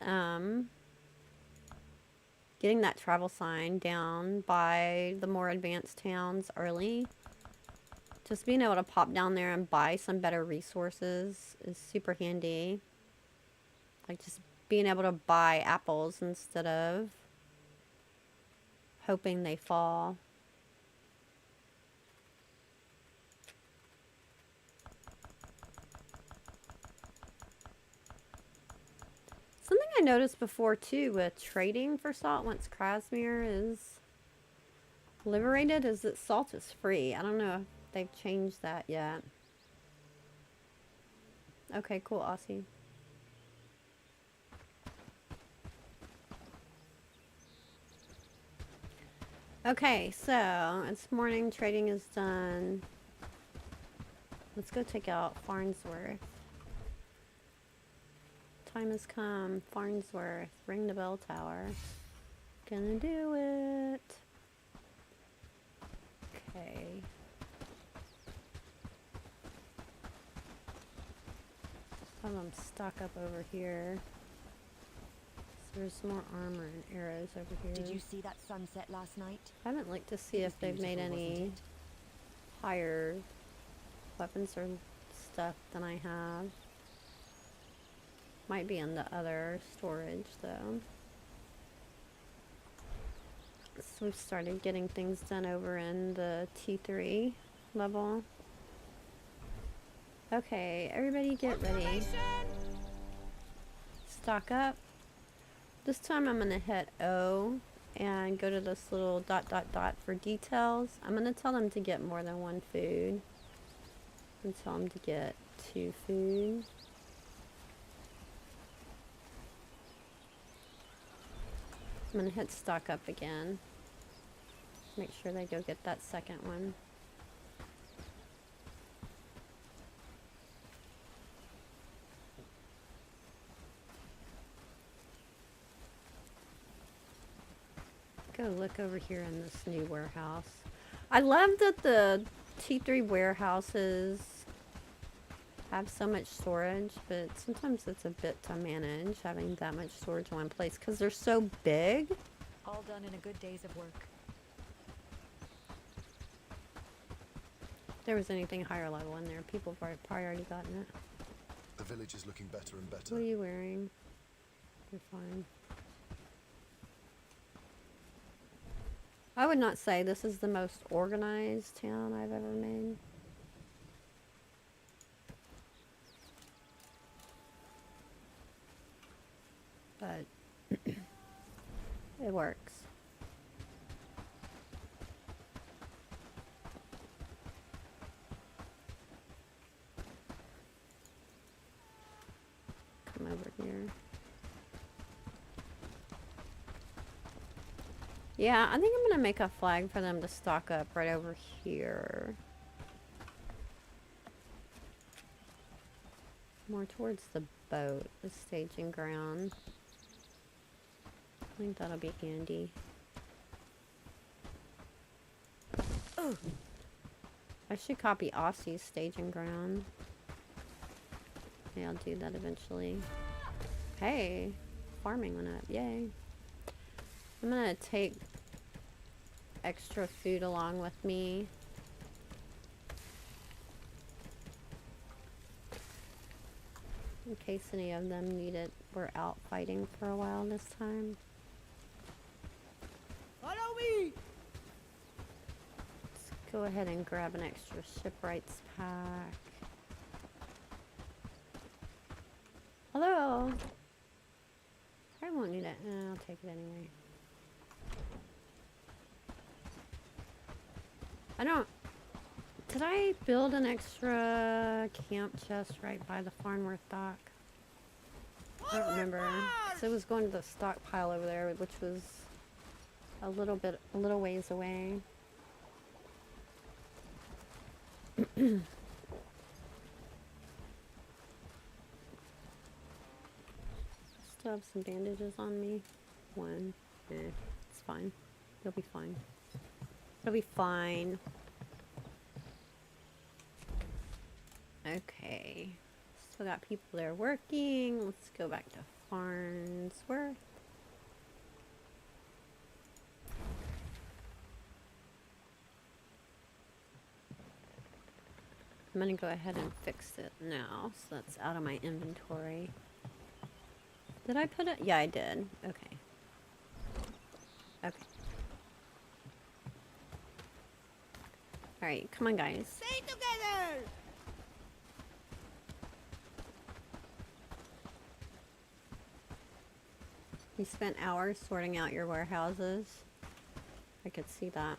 getting that travel sign down by the more advanced towns early. Just being able to pop down there and buy some better resources is super handy. Like just being able to buy apples instead of hoping they fall. Something I noticed before too with trading for salt once Krasmere is liberated is that salt is free. I don't know if they've changed that yet. Okay, cool, Aussie. Okay, so it's morning, trading is done. Let's go take out Farnsworth. Time has come. Farnsworth, ring the bell tower. Gonna do it. Okay. have them stock up over here. So there's more armor and arrows over here. Did you see that sunset last night? I haven't looked to see It if was they've made beautiful, wasn't any it? higher weapons or stuff than I have. Might be in the other storage though. So we've started getting things done over in the T3 level. Okay, everybody get ready. Stock up. This time I'm going to hit O and go to this little ... for details. I'm going to tell them to get more than 1 food. And tell them to get 2 food. I'm going to hit stock up again. Make sure they go get that second one. Go look over here in this new warehouse. I love that the T3 warehouses have so much storage, but sometimes it's a bit to manage having that much storage in one place because they're so big. All done in a good days of work. If there was anything higher level in there, people have probably already gotten it. The village is looking better and better. What are you wearing? You're fine. I would not say this is the most organized town I've ever made. But it works. Come over here. Yeah, I think I'm gonna make a flag for them to stock up right over here. More towards the boat, the staging ground. I think that'll be handy. Oh! I should copy Aussie's staging ground. Yeah, I'll do that eventually. Hey! Farming went up, yay. I'm gonna take extra food along with me. In case any of them need it. We're out fighting for a while this time. Follow me! Let's go ahead and grab an extra shipwrights pack. Hello! I won't need it. I'll take it anyway. I don't... Did I build an extra camp chest right by the Farnsworth dock? I don't remember. So it was going to the stockpile over there, which was a little ways away. Still have some bandages on me. One. It's fine. You'll be fine. It'll be fine. Okay. Still got people there working. Let's go back to Farnsworth. I'm gonna go ahead and fix it now, so that's out of my inventory. Did I put it? Yeah, I did. Okay. Okay. Alright, come on guys. Stay together! You spent hours sorting out your warehouses. I could see that.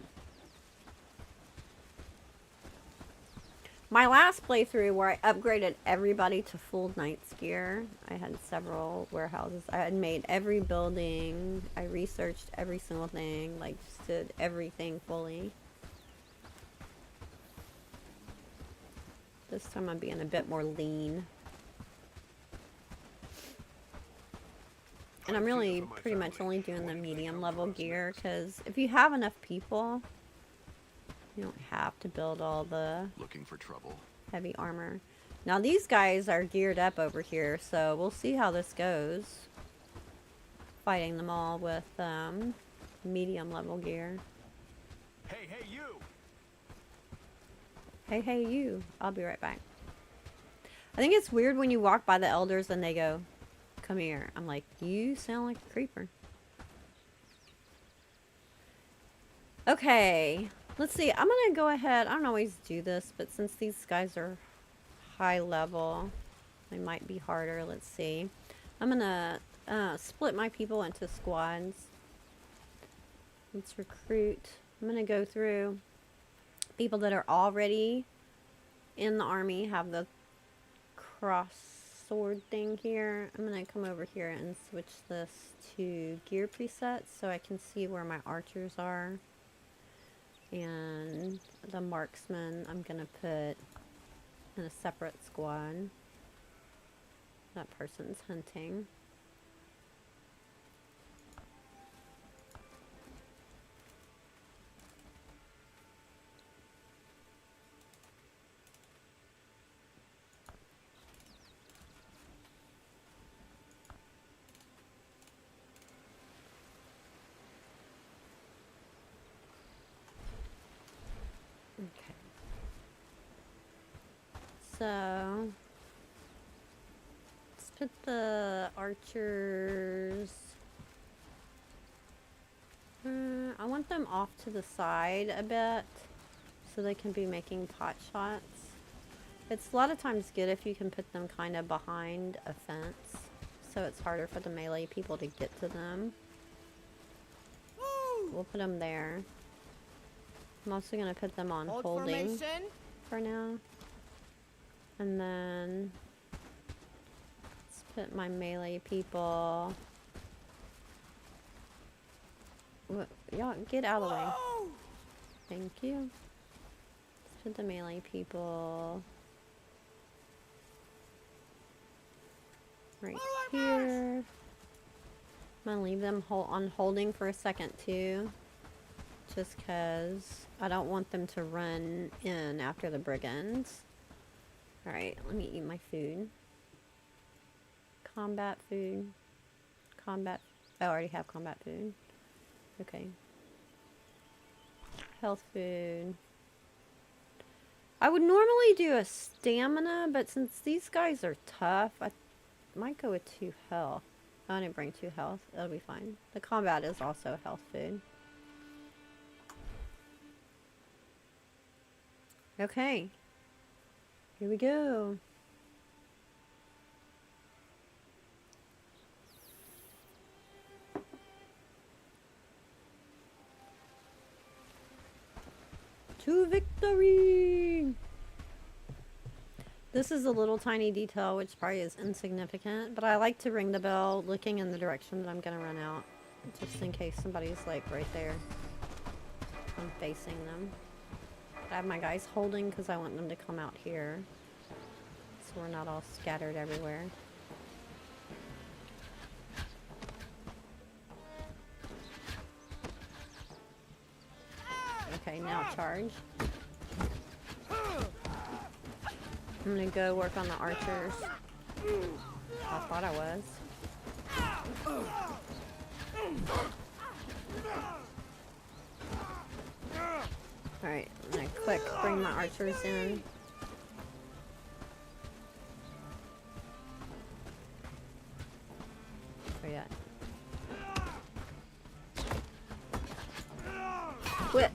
My last playthrough where I upgraded everybody to full knight's gear, I had several warehouses. I had made every building. I researched every single thing. Like, just did everything fully. This time I'm being a bit more lean. And I'm really pretty much only doing the medium level gear because if you have enough people, you don't have to build all the Looking for trouble. heavy armor. Now these guys are geared up over here, so we'll see how this goes. Fighting them all with medium level gear. Hey, hey, you! Hey, hey, you. I'll be right back. I think it's weird when you walk by the elders and they go, come here. I'm like, you sound like a creeper. Okay. Let's see. I'm going to go ahead. I don't always do this, but since these guys are high level, they might be harder. Let's see. I'm going to split my people into squads. Let's recruit. I'm going to go through people that are already in the army, have the cross sword thing here. I'm going to come over here and switch this to gear presets so I can see where my archers are. And the marksman I'm going to put in a separate squad. That person's hunting. Okay. So let's put the archers. I want them off to the side a bit so they can be making pot shots. It's a lot of times good if you can put them kind of behind a fence so it's harder for the melee people to get to them. We'll put them there. I'm also going to put them on Hold holding formation. for now. And then let's put my melee people. Y'all get out of the way. Thank you. Let's put the melee people right here. I'm gonna leave them on holding for a second too, just because I don't want them to run in after the brigands. Alright, let me eat my food. Combat food. Combat. I already have combat food. Okay. Health food. I would normally do a stamina, but since these guys are tough, I might go with 2 health. I didn't bring 2 health. That'll be fine. The combat is also health food. Okay. Here we go. To victory! This is a little tiny detail which probably is insignificant, but I like to ring the bell looking in the direction that I'm going to run out, just in case somebody's like right there. I'm facing them. I have my guys holding because I want them to come out here, so we're not all scattered everywhere. Okay, now charge. I'm gonna go work on the archers. I thought I was. Alright, I'm gonna quick bring my archers in. Where you at? Quit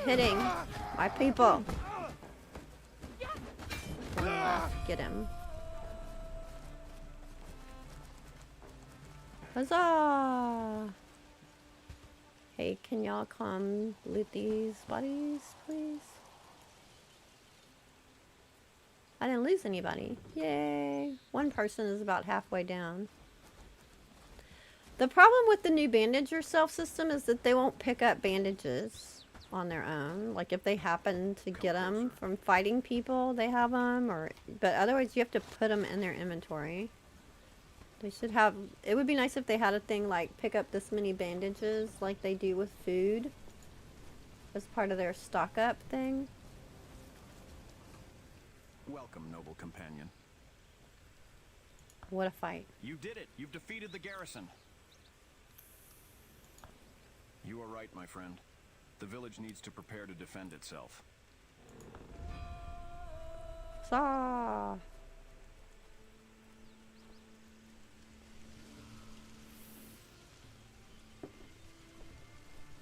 hitting my people. One left. Get him. Huzzah! Hey, can y'all come loot these bodies, please? I didn't lose anybody. Yay! One person is about halfway down. The problem with the new bandage yourself system is that they won't pick up bandages on their own. Like if they happen to get them from fighting people, they have them, but otherwise you have to put them in their inventory. They should have, it would be nice if they had a thing like pick up this many bandages like they do with food as part of their stock up thing. Welcome, noble companion. What a fight. You did it. You've defeated the garrison. You are right, my friend. The village needs to prepare to defend itself. Saw.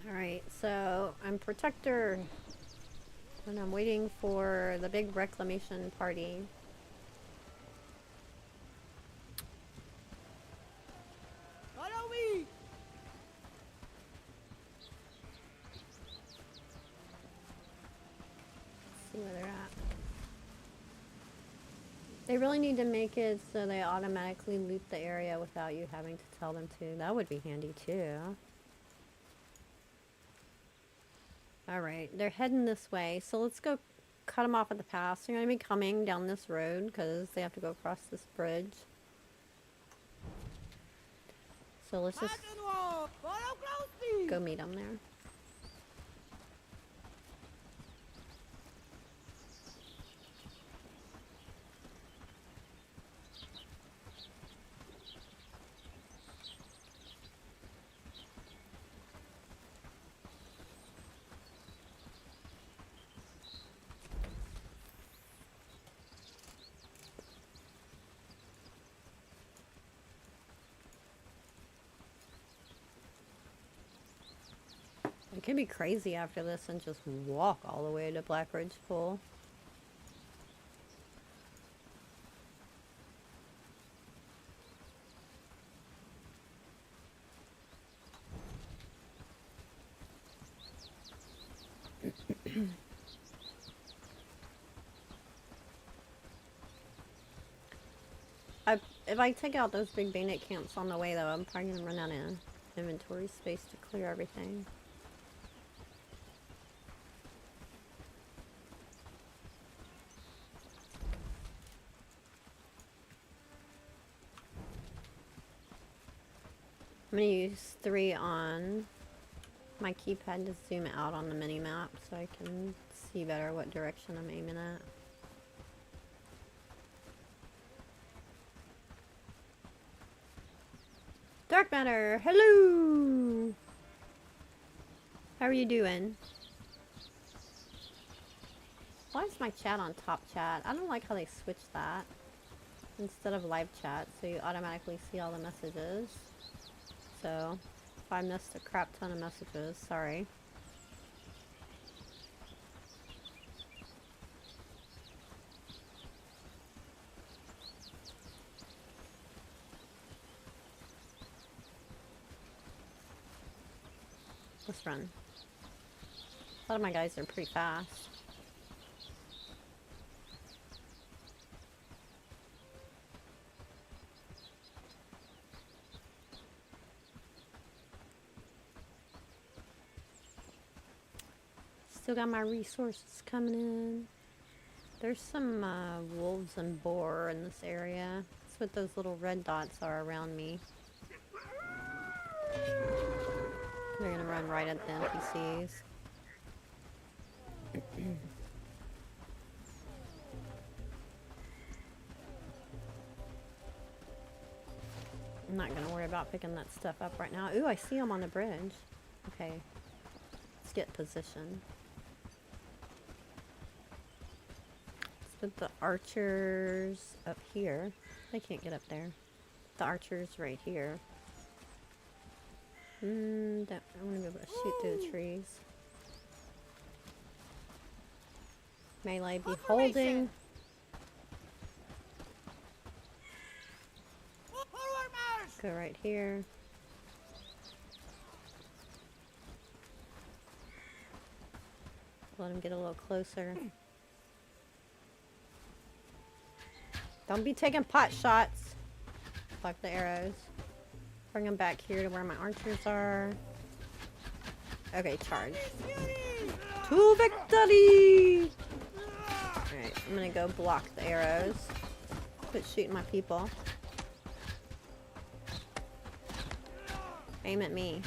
Alright, so I'm protector. And I'm waiting for the big reclamation party. Follow me. See where they're at. They really need to make it so they automatically loot the area without you having to tell them to. That would be handy too. Alright, they're heading this way, so let's go cut them off at the pass. They're going to be coming down this road because they have to go across this bridge. So let's just Farnsworth, follow closely. go meet them there. It could be crazy after this and just walk all the way to Blackridge Pool. If I take out those big bandit camps on the way though, I'm probably going to run out of inventory space to clear everything. I'm going to use 3 on my keypad to zoom out on the mini-map so I can see better what direction I'm aiming at. Dark Matter, hello! How are you doing? Why is my chat on top chat? I don't like how they switched that instead of live chat, so you automatically see all the messages. So, if I missed a crap ton of messages, sorry. Let's run. A lot of my guys are pretty fast. Still got my resources coming in. There's some wolves and boar in this area. That's what those little red dots are around me. They're gonna run right at the NPCs. I'm not gonna worry about picking that stuff up right now. Ooh, I see them on the bridge. Okay, let's get position. Let's put the archers up here. They can't get up there. The archers right here. I want to be able to shoot through the trees. Melee be holding. Forward march. Go right here. Let him get a little closer. Don't be taking pot shots. Block the arrows. Bring them back here to where my archers are. Okay, charge. To victory! Alright, I'm gonna go block the arrows. Quit shooting my people. Aim at me.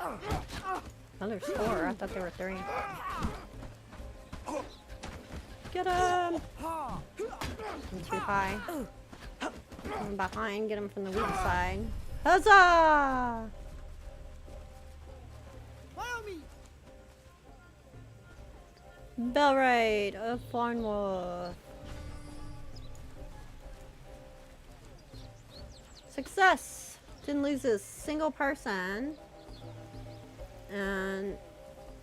Oh, there's 4. I thought there were 3. Get him! I'm too high. I'm behind. Get him from the weak side. Huzzah! Follow me. Bellwright of Farnsworth. Success! Didn't lose a single person. And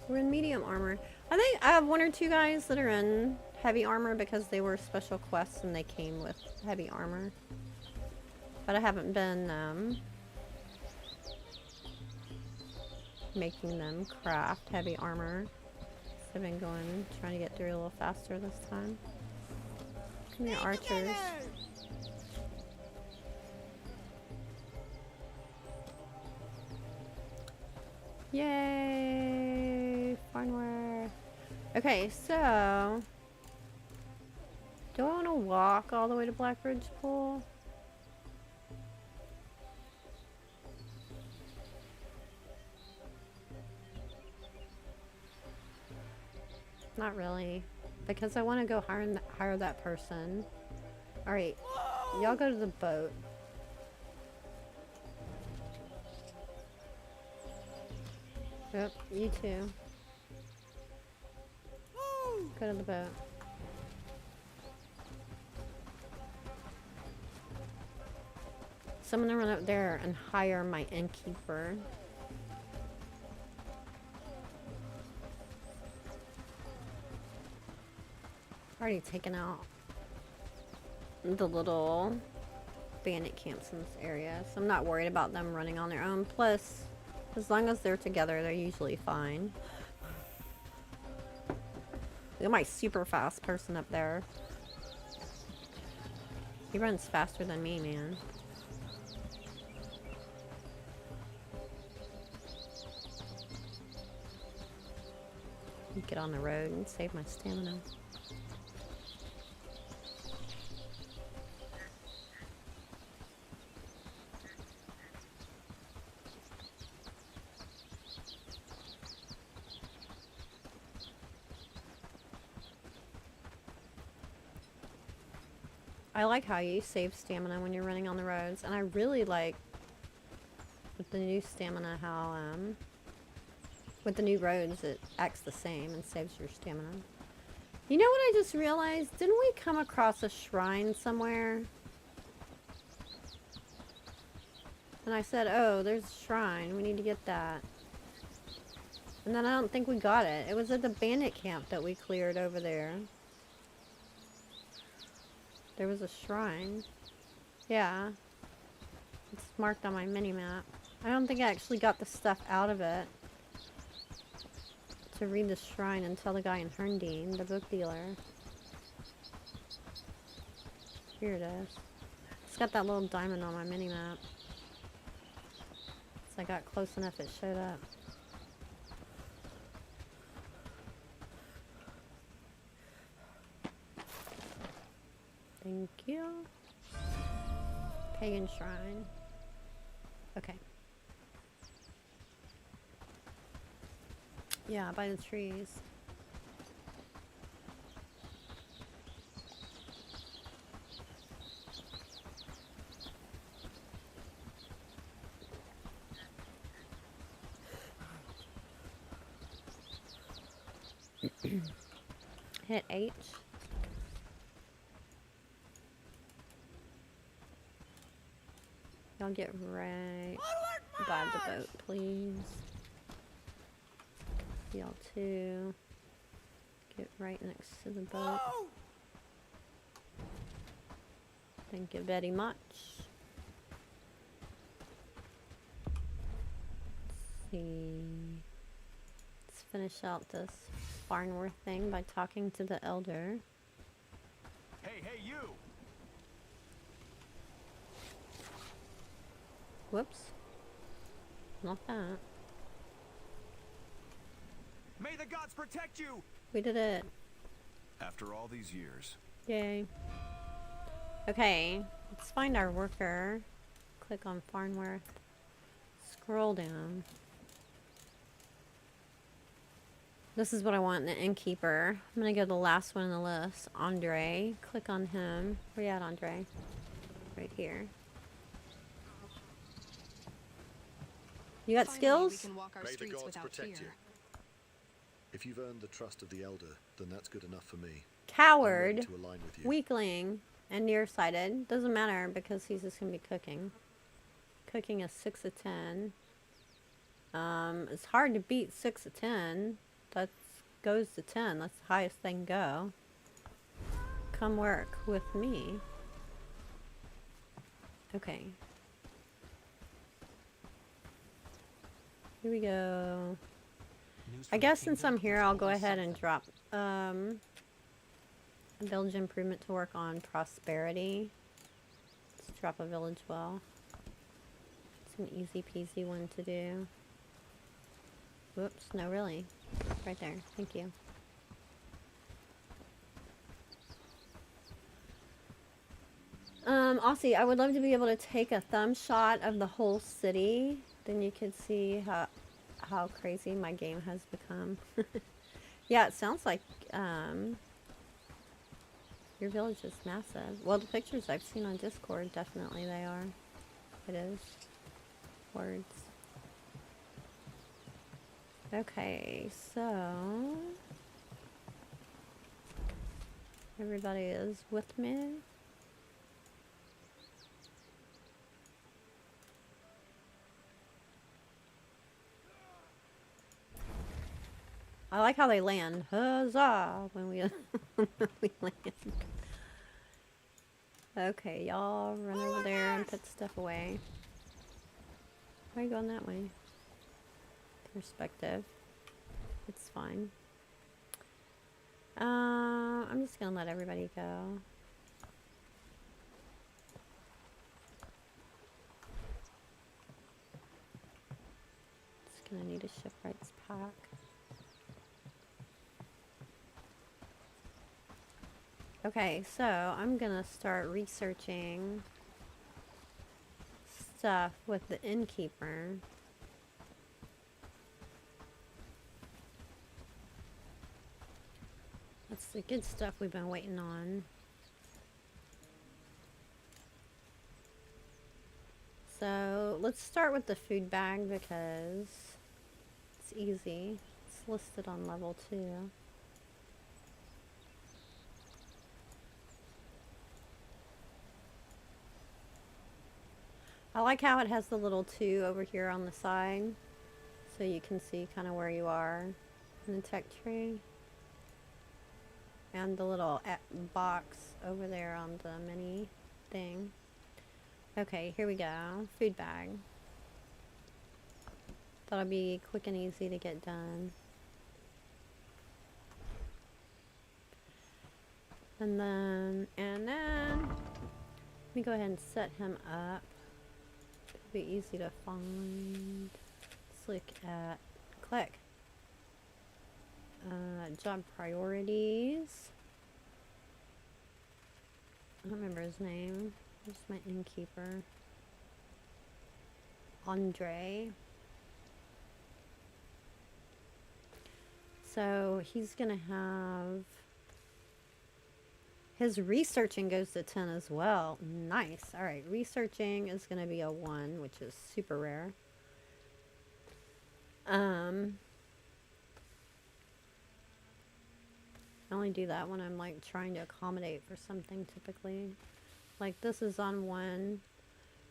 we're in medium armor. I think I have 1 or 2 guys that are in heavy armor because they were special quests and they came with heavy armor. But I haven't been making them craft heavy armor. So I've been trying to get through a little faster this time. Come here, archers. Yay! Farnsworth. Okay, so do I want to walk all the way to Blackridge Pool? Not really, because I want to go hire that person. All right, y'all go to the boat. Yep, you too. Go to the boat. So I'm gonna run up there and hire my innkeeper. Already taken out the little bandit camps in this area, so I'm not worried about them running on their own. Plus, as long as they're together, they're usually fine. Look at my super fast person up there. He runs faster than me, man. Get on the road and save my stamina. I like how you save stamina when you're running on the roads, and I really like with the new stamina how with the new roads it acts the same and saves your stamina. You know what I just realized? Didn't we come across a shrine somewhere? And I said, oh, there's a shrine, we need to get that. And then I don't think we got it. It was at the bandit camp that we cleared over there. There was a shrine. Yeah. It's marked on my mini-map. I don't think I actually got the stuff out of it to read the shrine and tell the guy in Herndine, the book dealer. Here it is. It's got that little diamond on my mini-map. So I got close enough it showed up. Thank you. Pagan shrine. Okay. Yeah, by the trees. Hit H. Y'all get right by the boat, please. Y'all too. Get right next to the boat. Thank you very much. Let's see. Let's finish out this Farnsworth thing by talking to the elder. Hey, you! Whoops. Not that. May the gods protect you! We did it. After all these years. Yay. Okay, let's find our worker. Click on Farnsworth. Scroll down. This is what I want in the innkeeper. I'm gonna go to the last one on the list. Andre. Click on him. Where you at, Andre? Right here. You got Finally, skills? we can walk our May the streets gods without protect fear. you. If you've earned the trust of the Elder, then that's good enough for me. I'm ready Coward, to align with you. weakling, and nearsighted. Doesn't matter because he's just gonna be cooking. Cooking is 6 of 10. It's hard to beat 6 of 10. That goes to 10. That's the highest they can go. Come work with me. Okay. Here we go. I guess since I'm here, I'll go ahead and drop a village improvement to work on prosperity. Let's drop a village well. It's an easy peasy one to do. Whoops, no really. Right there. Thank you. Aussie, I would love to be able to take a thumb shot of the whole city. Then you could see how crazy my game has become. Yeah, it sounds like your village is massive. Well, the pictures I've seen on Discord, definitely they are. It is. Words. Okay, so everybody is with me. I like how they land. Huzzah! When we, when we land. Okay, y'all run over there and put stuff away. Why are you going that way? Perspective. It's fine. I'm just gonna let everybody go. Just gonna need a shipwright's pack. Okay, so I'm gonna start researching stuff with the innkeeper. That's the good stuff we've been waiting on. So let's start with the food bag because it's easy. It's listed on level 2. I like how it has the little 2 over here on the side, so you can see kind of where you are in the tech tree. And the little box over there on the mini thing. Okay, here we go. Food bag. That'll be quick and easy to get done. And then, let me go ahead and set him up. It'll be easy to find. Let's look at, click. Job priorities. I don't remember his name. Where's my innkeeper? Andre. So he's gonna have his researching goes to 10 as well. Nice. Alright, researching is gonna be a 1, which is super rare. I only do that when I'm like trying to accommodate for something typically. Like this is on 1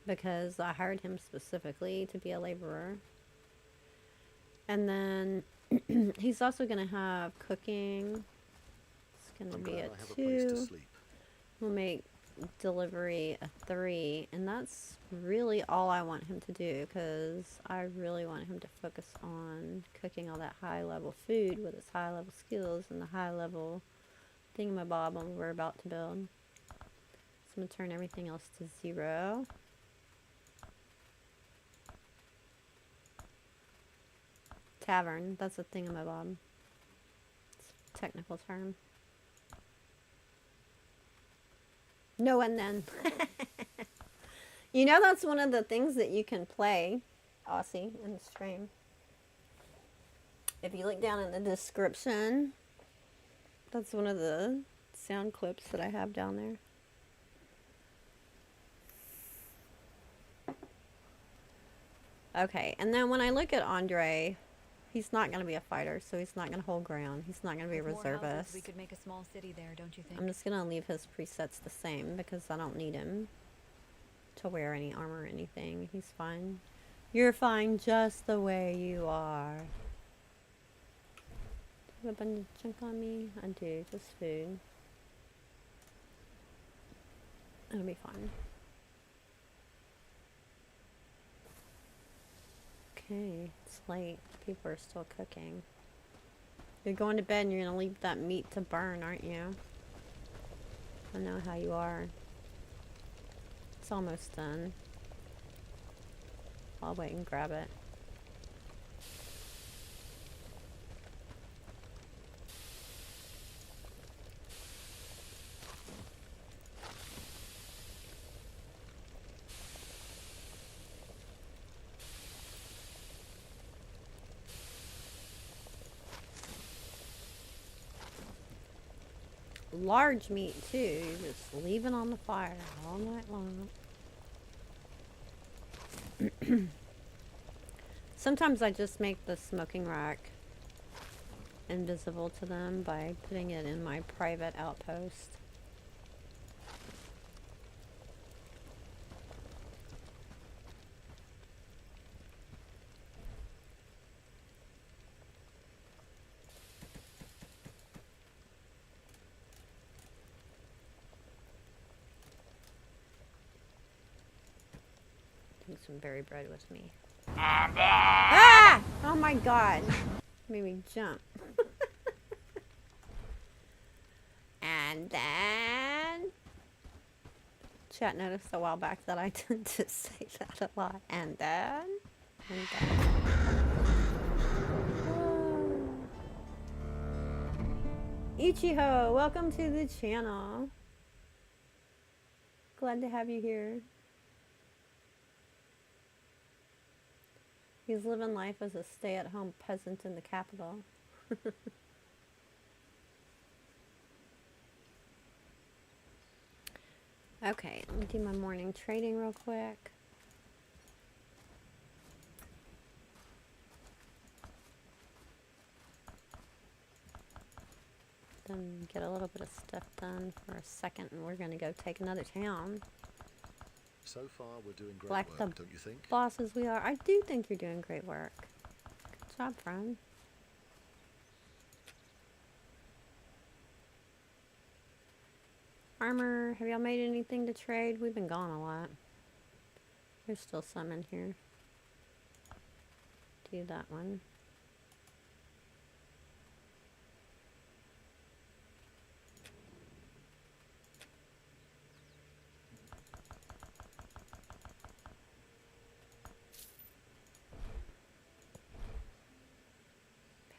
because I hired him specifically to be a laborer. And then he's also going to have cooking. It's going to be a 2. We'll make delivery a 3. And that's really all I want him to do because I really want him to focus on cooking all that high level food with his high level skills and the high level thingamabob we're about to build. So I'm going to turn everything else to 0. Tavern, that's a thingamabob. It's a technical term. No, and then. You know that's one of the things that you can play, Aussie, in the stream. If you look down in the description, that's one of the sound clips that I have down there. Okay, and then when I look at Andre, he's not going to be a fighter, so he's not going to hold ground. He's not going to be a With more houses, reservist. we could make a small city there, don't you think? I'm just going to leave his presets the same because I don't need him to wear any armor or anything. He's fine. You're fine just the way you are. Do you have a bunch of junk on me? I do, just food. It'll be fine. Okay, it's late. People are still cooking. You're going to bed and you're going to leave that meat to burn, aren't you? I know how you are. It's almost done. I'll wait and grab it. Large meat too, just leave it on the fire all night long. Sometimes I just make the smoking rack invisible to them by putting it in my private outpost. Take some berry bread with me. Ah! Oh my god. Made me jump. And then... Chat noticed a while back that I tend to say that a lot. And then... Ichiho, welcome to the channel. Glad to have you here. He's living life as a stay-at-home peasant in the capital. Okay, let me do my morning trading real quick. Then get a little bit of stuff done for a second, and we're going to go take another town. So far, we're doing great Like work, the don't you think? bosses we are. I do think you're doing great work. Good job, friend. Armor, have y'all made anything to trade? We've been gone a lot. There's still some in here. Do that one.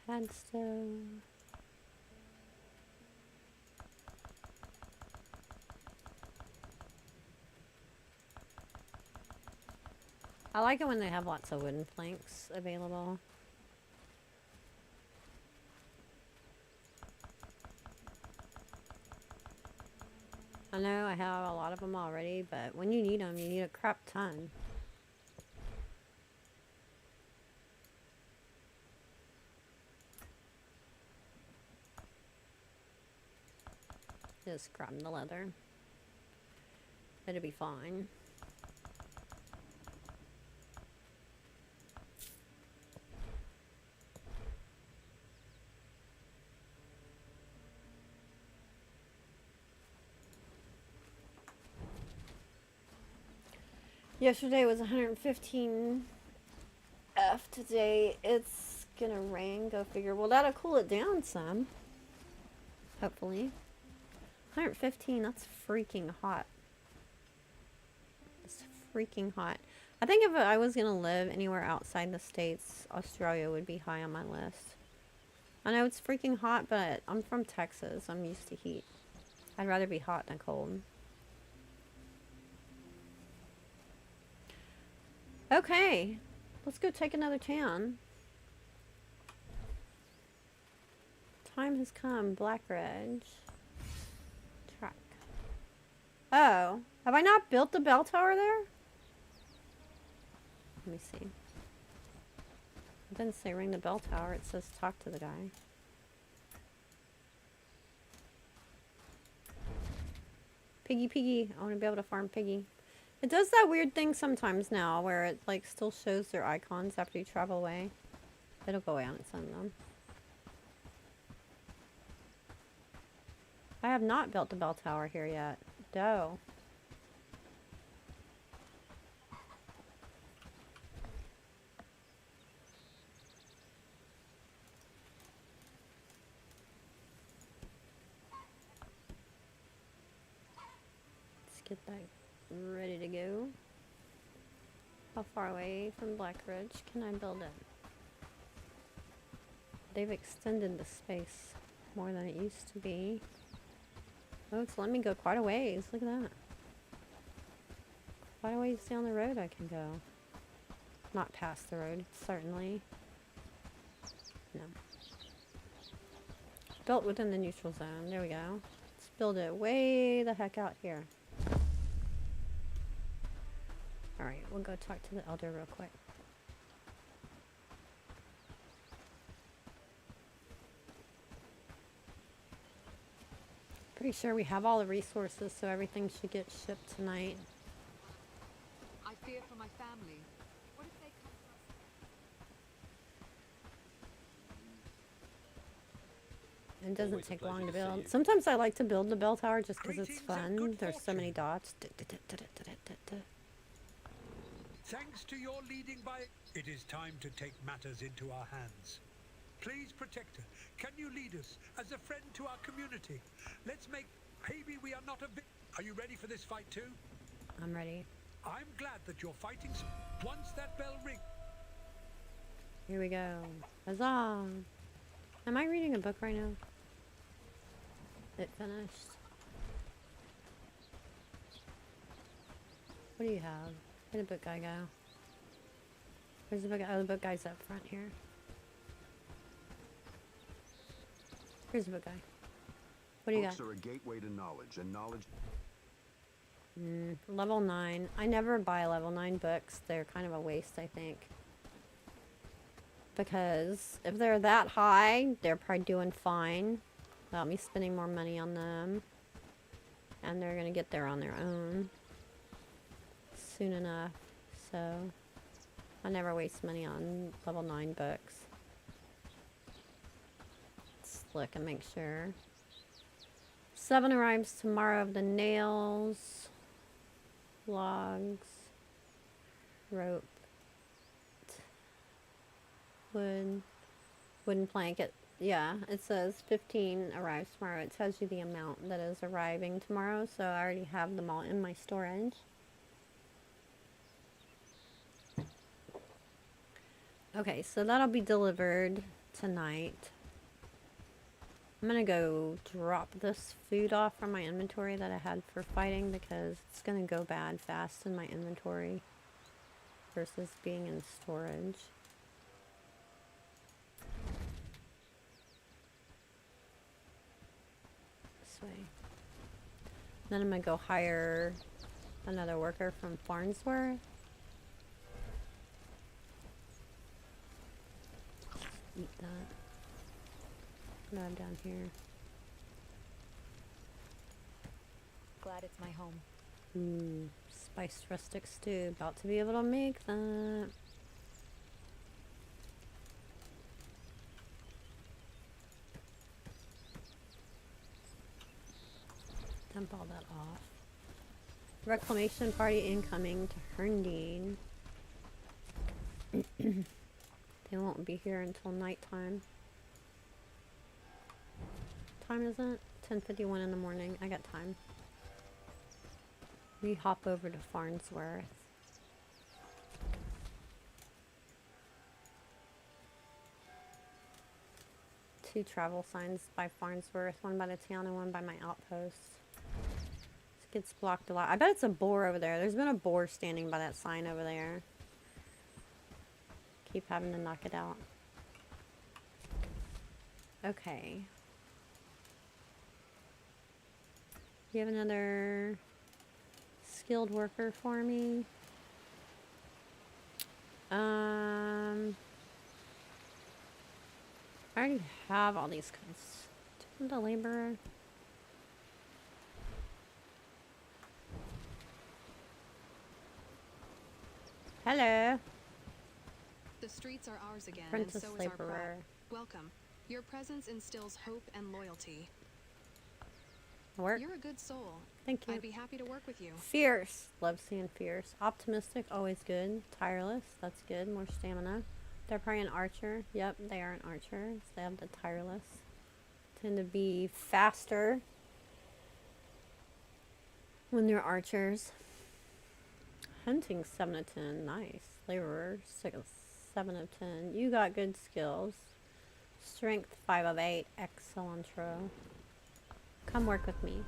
Padstone. I like it when they have lots of wooden planks available. I know I have a lot of them already, but when you need them, you need a crap ton. Just grab the leather. It'll be fine. Yesterday was 115 F. Today it's gonna rain. Go figure. Well, that'll cool it down some. Hopefully. 115, that's freaking hot. It's freaking hot. I think if I was gonna live anywhere outside the States, Australia would be high on my list. I know it's freaking hot, but I'm from Texas. I'm used to heat. I'd rather be hot than cold. Okay, let's go take another town. time has come. Blackridge. Track. Oh. Have I not built the bell tower there? Let me see. It didn't say ring the bell tower. It says talk to the guy. Piggy, piggy. I want to be able to farm piggy. It does that weird thing sometimes now where it like still shows their icons after you travel away. It'll go away on its own though. I have not built the bell tower here yet. Dough. Let's get that ready to go. How far away from Blackridge can I build it? They've extended the space more than it used to be. Oh, it's letting me go quite a ways. Look at that. Quite a ways down the road I can go. Not past the road, certainly. No. Built within the neutral zone. There we go. Let's build it way the heck out here. Alright, we'll go talk to the elder real quick. Pretty sure we have all the resources, so everything should get shipped tonight. I fear for my family. What if they come to us? It doesn't take long to build. Sometimes I like to build the bell tower just because it's fun. There's so many dots. Thanks to your leading by, it is time to take matters into our hands. Please, Protector, can you lead us as a friend to our community? Let's make... Maybe we are not a bit... Are you ready for this fight too? I'm ready. I'm glad that you're fighting... Once that bell rings... Here we go. Huzzah! Am I reading a book right now? It finished. What do you have? Where'd the book guy go? Where's the book guy? Oh, the book guy's up front here. Here's the book guy. What do you got? Books are a gateway to knowledge, and knowledge... Level 9. I never buy level 9 books. They're kind of a waste, I think. Because if they're that high, they're probably doing fine without me spending more money on them. And they're going to get there on their own soon enough. So, I never waste money on level 9 books. Let's look and make sure. 7 arrives tomorrow of the nails, logs, rope, wood, wooden plank. Yeah, it says 15 arrives tomorrow. It tells you the amount that is arriving tomorrow, so I already have them all in my storage. Okay, so that'll be delivered tonight. I'm gonna go drop this food off from my inventory that I had for fighting because it's gonna go bad fast in my inventory versus being in storage. This way. Then I'm gonna go hire another worker from Farnsworth. Eat that. Grab down here. Glad it's my home. Ooh, spiced rustic stew. About to be able to make that. Dump all that off. Reclamation party incoming to Herndine. They won't be here until nighttime. Time is it? 10:51 in the morning. I got time. We hop over to Farnsworth. Two travel signs by Farnsworth, one by the town and one by my outpost. It gets blocked a lot. I bet it's a boar over there. There's been a boar standing by that sign over there. Keep having to knock it out. Okay. You have another skilled worker for me? I already have all these kinds. Do you want the laborer? Hello. The streets are ours again, Apprentice and so is our laborer. pride. Welcome. Your presence instills hope and loyalty. Work. You're a good soul. Thank you. I'd be happy to work with you. Fierce. Love seeing fierce. Optimistic. Always good. Tireless. That's good. More stamina. They're probably an archer. Yep, they are an archer. So they have the tireless. Tend to be faster when they're archers. Hunting 7 of 10. Nice. Laborer 7 of 10. You got good skills. Strength 5 of 8. Excellentro. Come work with me.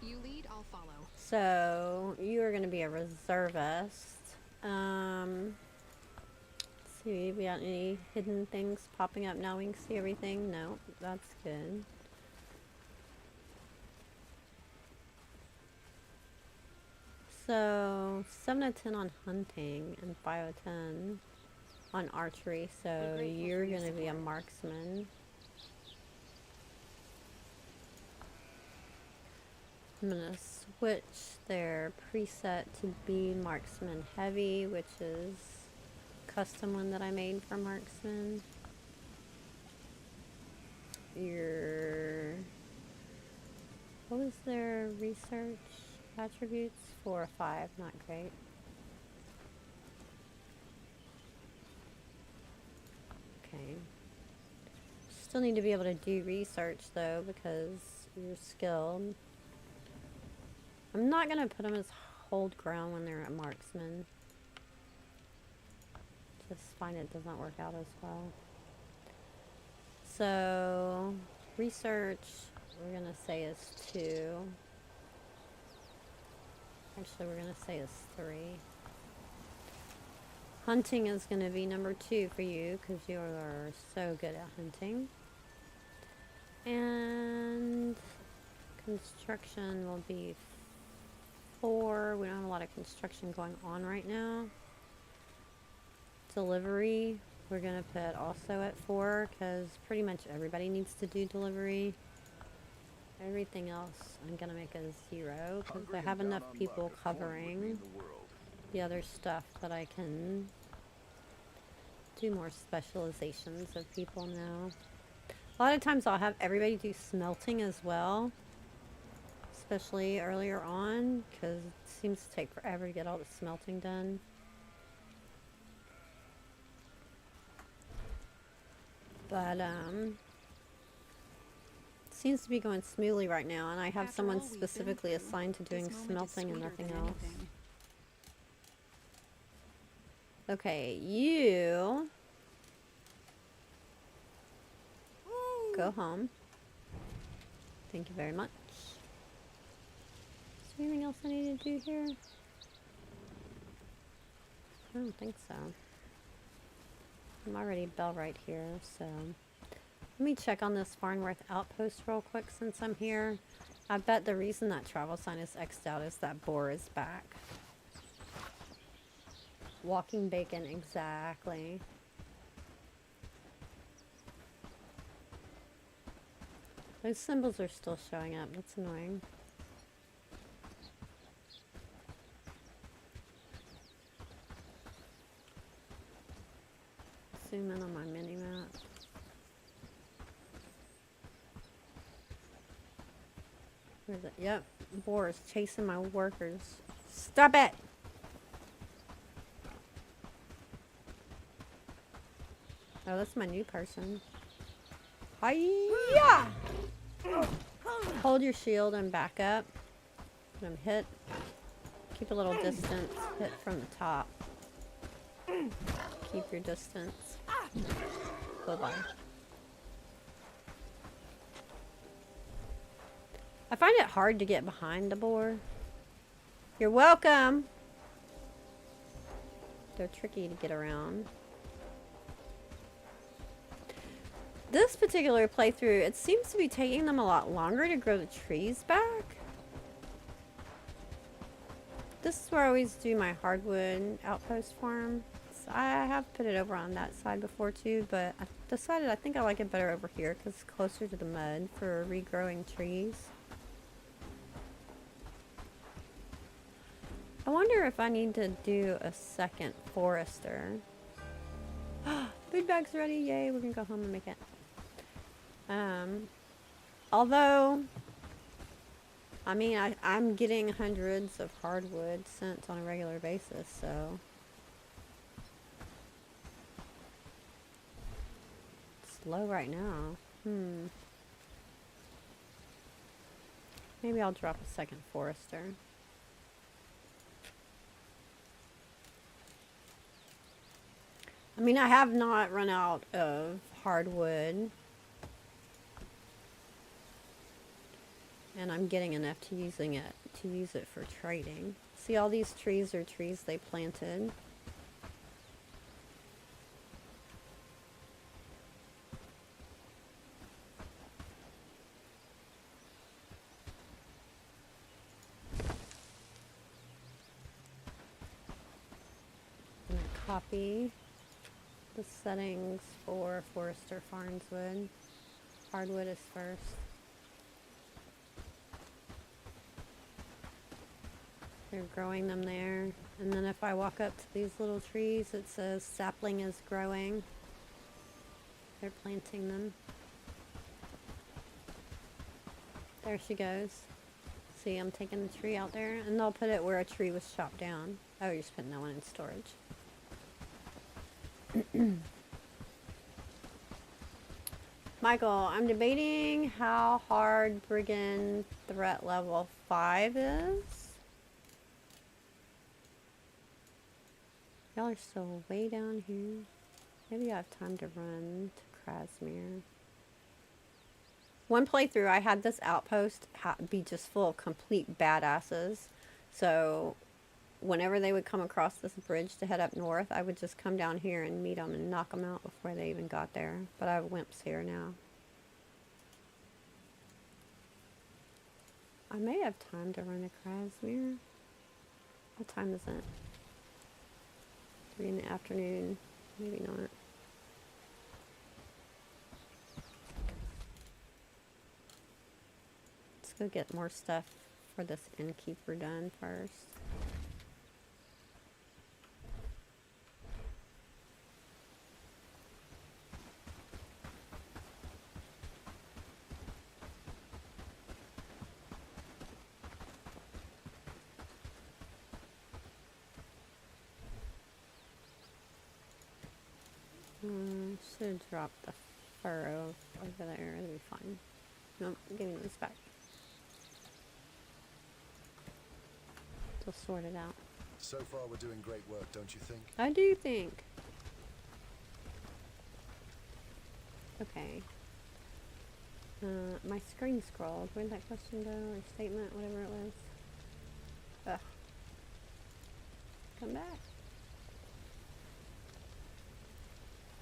You lead, I'll follow. So you are going to be a reservist. Let's see, we got any hidden things popping up now? We can see everything. No, that's good. So 7 of 10 on hunting and 5 of 10 on archery. So you're going to be a marksman. I'm going to switch their preset to be marksman heavy, which is custom one that I made for marksman. What was their research attributes? 4 or 5, not great. Okay. Still need to be able to do research though, because you're skilled. I'm not going to put them as hold ground when they're a marksman. Just find it doesn't work out as well. So, research, we're going to say is 2. Actually, we're going to say is 3. Hunting is going to be number 2 for you, because you are so good at hunting. And construction will be 4. We don't have a lot of construction going on right now. Delivery, we're going to put also at 4, because pretty much everybody needs to do delivery. Everything else I'm going to make a 0, because I have enough people covering the other stuff that I can do more specializations of people now. A lot of times I'll have everybody do smelting as well, especially earlier on, because it seems to take forever to get all the smelting done. But seems to be going smoothly right now, and I have someone specifically assigned to doing smelting and nothing else. Okay, you go home. Thank you very much. Is there anything else I need to do here? I don't think so. I'm already Bellwright here, so let me check on this Farnsworth outpost real quick since I'm here. I bet the reason that travel sign is X'd out is that boar is back. Walking bacon, exactly. Those symbols are still showing up. That's annoying. Zoom in on my mini map. Where is it? Yep, boar is chasing my workers. Stop it! Oh, that's my new person. Hiya! Hold your shield and back up. Let him hit. Keep a little distance. Hit from the top. Keep your distance. Bye-bye. I find it hard to get behind the boar. You're welcome. They're tricky to get around. This particular playthrough, it seems to be taking them a lot longer to grow the trees back. This is where I always do my hardwood outpost farm. So I have put it over on that side before too, but I decided I think I like it better over here because it's closer to the mud for regrowing trees. I wonder if I need to do a second forester. Food bag's ready, yay, we're gonna go home and make it. Although, I mean, I'm getting hundreds of hardwood sent on a regular basis, so. It's low right now. Maybe I'll drop a second forester. I mean, I have not run out of hardwood. And I'm getting enough to use it for trading. See, all these trees are trees they planted. I'm gonna copy the settings for Forester Farnswood. Hardwood is first. They're growing them there. And then if I walk up to these little trees, it says sapling is growing. They're planting them. There she goes. See, I'm taking the tree out there, and they'll put it where a tree was chopped down. Oh, you're just putting that one in storage. Michael, I'm debating how hard Brigand threat level 5 is. Y'all are still way down here. Maybe I have time to run to Krasmir. One playthrough, I had this outpost be just full of complete badasses. So whenever they would come across this bridge to head up north, I would just come down here and meet them and knock them out before they even got there. But I have wimps here now. I may have time to run to Krasmir. What time is it? 3 in the afternoon. Maybe not. Let's go get more stuff for this innkeeper done first. Should drop the furrow over there. It'll be fine. Nope, give me this back. We'll sort it out. So far, we're doing great work, don't you think? I do think. Okay. My screen scrolled. Where'd that question go? Or statement, whatever it was. Ugh. Come back.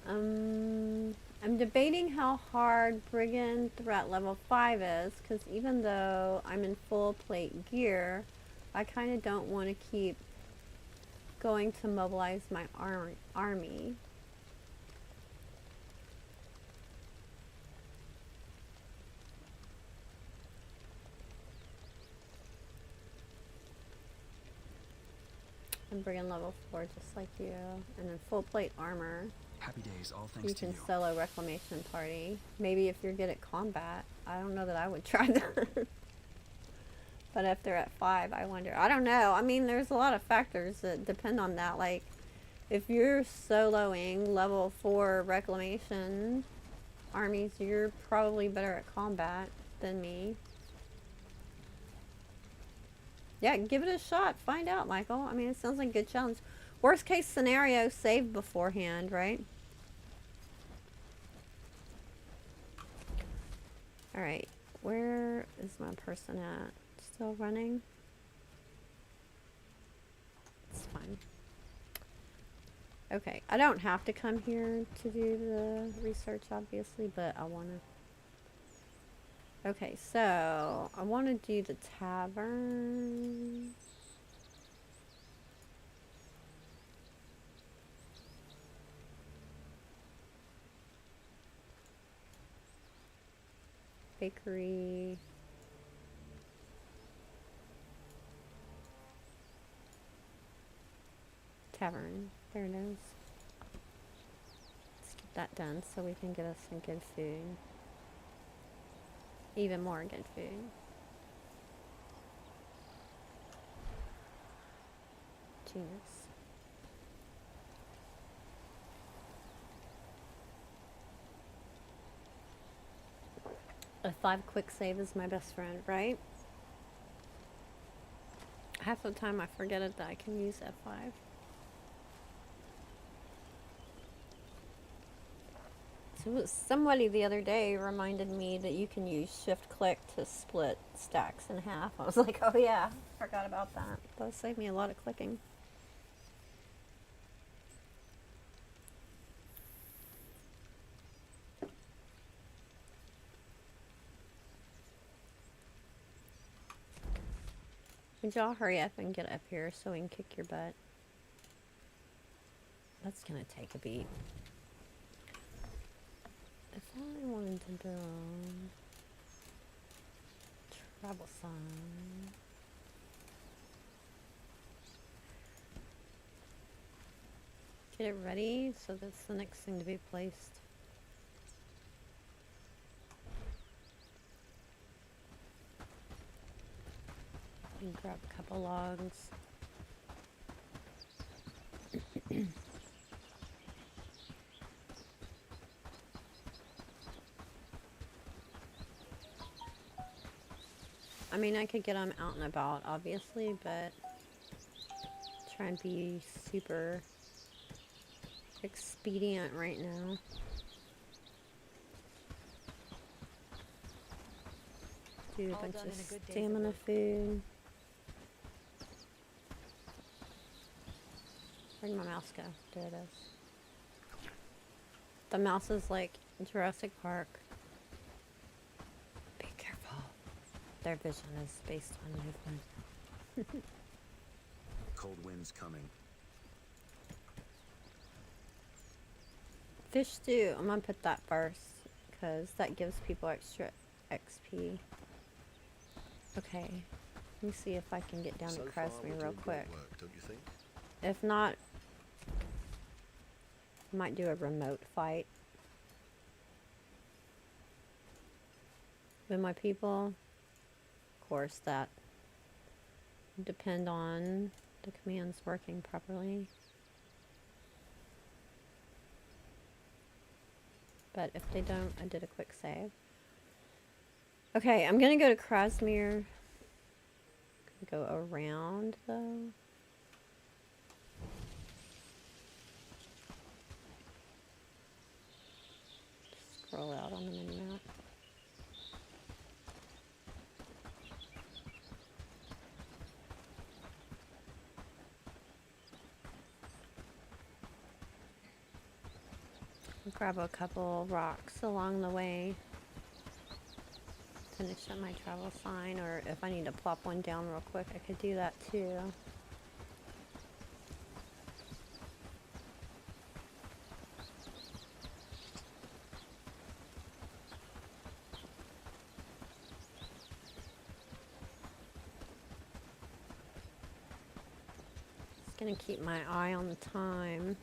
I'm debating how hard Brigand threat level 5 is, because even though I'm in full plate gear, I kind of don't want to keep going to mobilize my army. I'm Brigand level 4 just like you, and then full plate armor. Happy days, all thanks You to can you. solo reclamation party. Maybe if you're good at combat. I don't know that I would try that. But if they're at 5, I wonder. I don't know. I mean, there's a lot of factors that depend on that. Like, if you're soloing level 4 reclamation armies, you're probably better at combat than me. Yeah, give it a shot. Find out, Michael. I mean, it sounds like a good challenge. Worst case scenario, save beforehand, right? Alright, where is my person at? Still running? It's fine. Okay, I don't have to come here to do the research, obviously, but I want to. Okay, so I want to do the tavern. Bakery. Tavern. There it is. Let's get that done so we can get us some good food. Even more good food. Genius. F5 quick save is my best friend, right? Half the time I forget it that I can use F5. So somebody the other day reminded me that you can use shift click to split stacks in half. I was like, oh yeah, forgot about that. That'll save me a lot of clicking. Would y'all hurry up and get up here so we can kick your butt? That's gonna take a beat. If I wanted to build travel sign, get it ready so that's the next thing to be placed. And grab a couple logs. I mean, I could get them out and about, obviously, but try and be super expedient right now. Do a bunch of stamina food. Where'd my mouse go? There it is. The mouse is like Jurassic Park. Be careful. Their vision is based on movement. Cold winds coming. Fish stew. I'm gonna put that first because that gives people extra XP. Okay. Let me see if I can get down to Crosby real quick. Work, don't you think? If not, I might do a remote fight with my people. Of course, that would depend on the commands working properly. But if they don't, I did a quick save. Okay, I'm gonna go to Crosmere. Go around though. Scroll out on the mini map. Grab a couple rocks along the way. Finish up my travel sign, or if I need to plop one down real quick, I could do that too. Just gonna keep my eye on the time.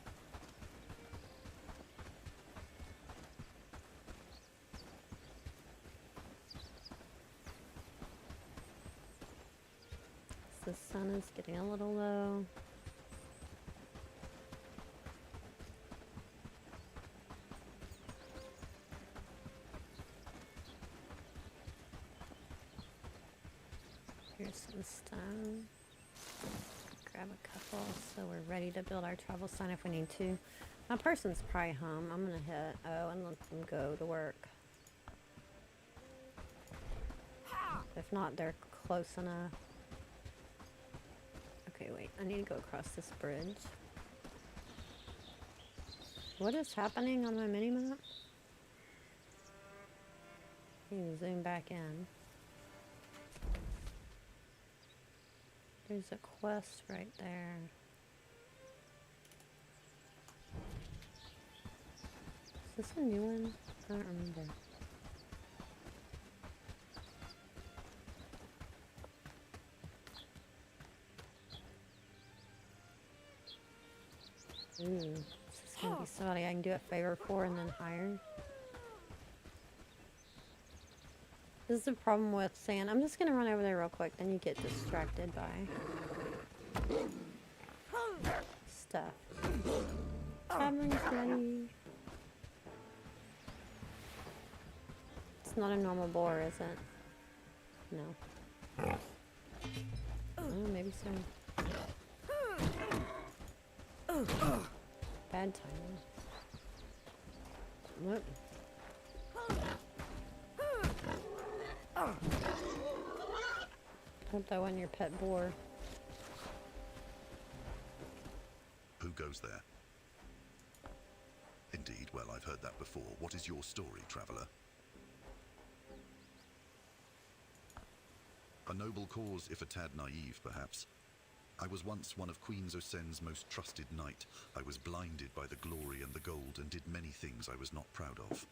The sun is getting a little low. Here's some stone. Grab a couple so we're ready to build our travel sign if we need to. My person's probably home. I'm gonna hit O and let them go to work. If not, they're close enough. Okay, wait, I need to go across this bridge. What is happening on my mini map? You can zoom back in. There's a quest right there. Is this a new one? I don't remember. Ooh, this is gonna be somebody I can do a favor for and then hire. This is the problem with saying, I'm just gonna run over there real quick, then you get distracted by stuff. Tavern's ready. It's not a normal boar, is it? No. Oh, maybe so. Bad timing. What? Hope that wasn't your pet boar. Who goes there? Indeed, well, I've heard that before. What is your story, traveller? A noble cause, if a tad naive, perhaps. I was once one of Queen Zosen's most trusted knight. I was blinded by the glory and the gold and did many things I was not proud of.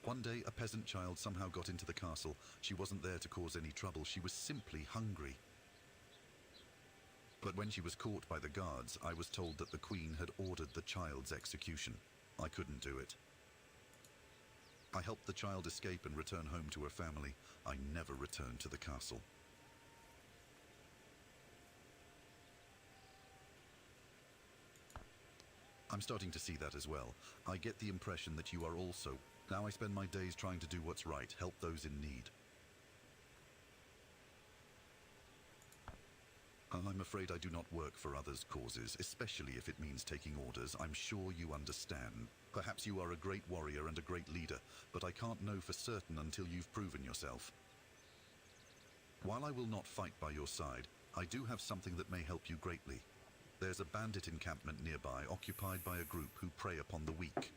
One day, a peasant child somehow got into the castle. She wasn't there to cause any trouble. She was simply hungry. But when she was caught by the guards, I was told that the Queen had ordered the child's execution. I couldn't do it. I helped the child escape and return home to her family. I never returned to the castle. I'm starting to see that as well. I get the impression that you are also. Now I spend my days trying to do what's right, help those in need. I'm afraid I do not work for others' causes, especially if it means taking orders. I'm sure you understand. Perhaps you are a great warrior and a great leader, but I can't know for certain until you've proven yourself. While I will not fight by your side, I do have something that may help you greatly. There's a bandit encampment nearby, occupied by a group who prey upon the weak.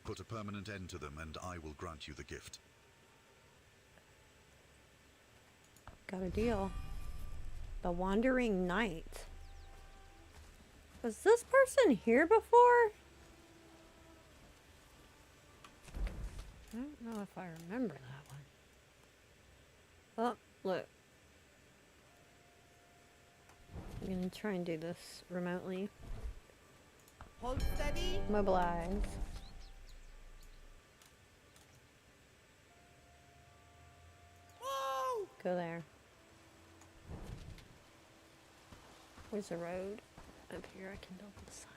Put a permanent end to them, and I will grant you the gift. Got a deal. The Wandering Knight. Was this person here before? I don't know if I remember that one. Oh, look. I'm gonna try and do this remotely. Hold steady. Mobilize. Whoa! Go there. Where's the road? Up here, I can build the sign.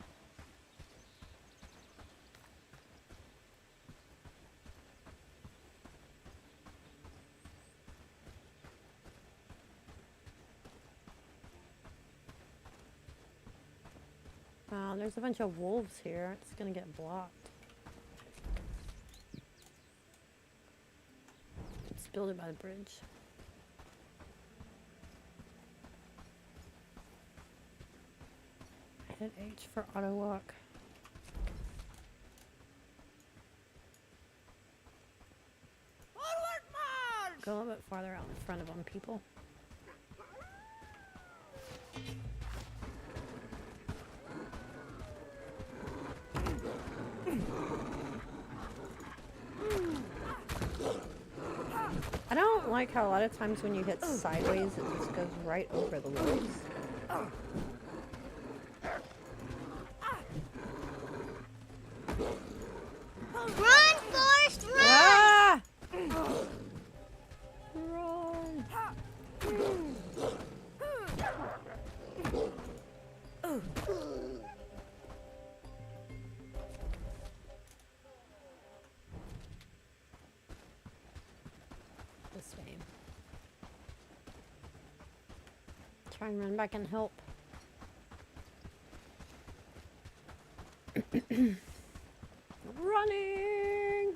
Wow, there's a bunch of wolves here. It's gonna get blocked. Let's build it by the bridge. Hit H for auto walk. Forward march! Go a little bit farther out in front of them, people. I don't like how a lot of times when you hit sideways, it just goes right over the wolves. Run, Forrest, run! Ah! Run! This way. Try and run back and help. Running!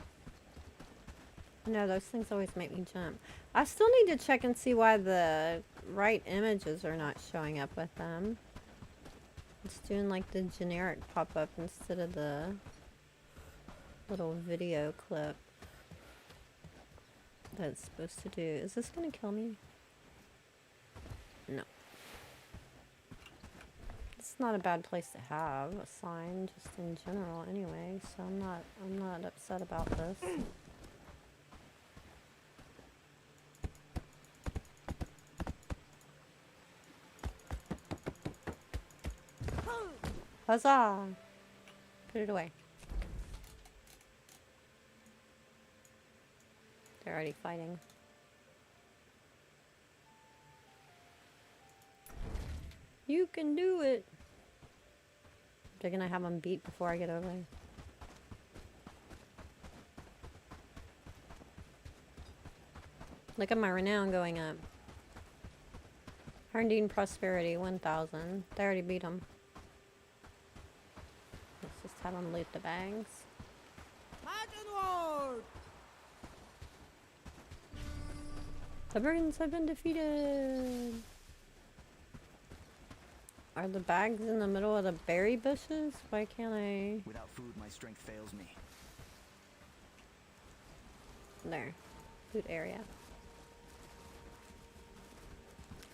No, those things always make me jump. I still need to check and see why the right images are not showing up with them. It's doing like the generic pop-up instead of the little video clip that it's supposed to do. Is this gonna kill me? No. It's not a bad place to have a sign, just in general anyway, so I'm not upset about this. Huzzah! Put it away. They're already fighting. You can do it! They're gonna have them beat before I get over there. Look at my renown going up. Harndine prosperity 1,000. They already beat them. Let's just have them loot the bags. Onward! The brigands have been defeated. Are the bags in the middle of the berry bushes? Why can't I? Without food, my strength fails me. There. Food area.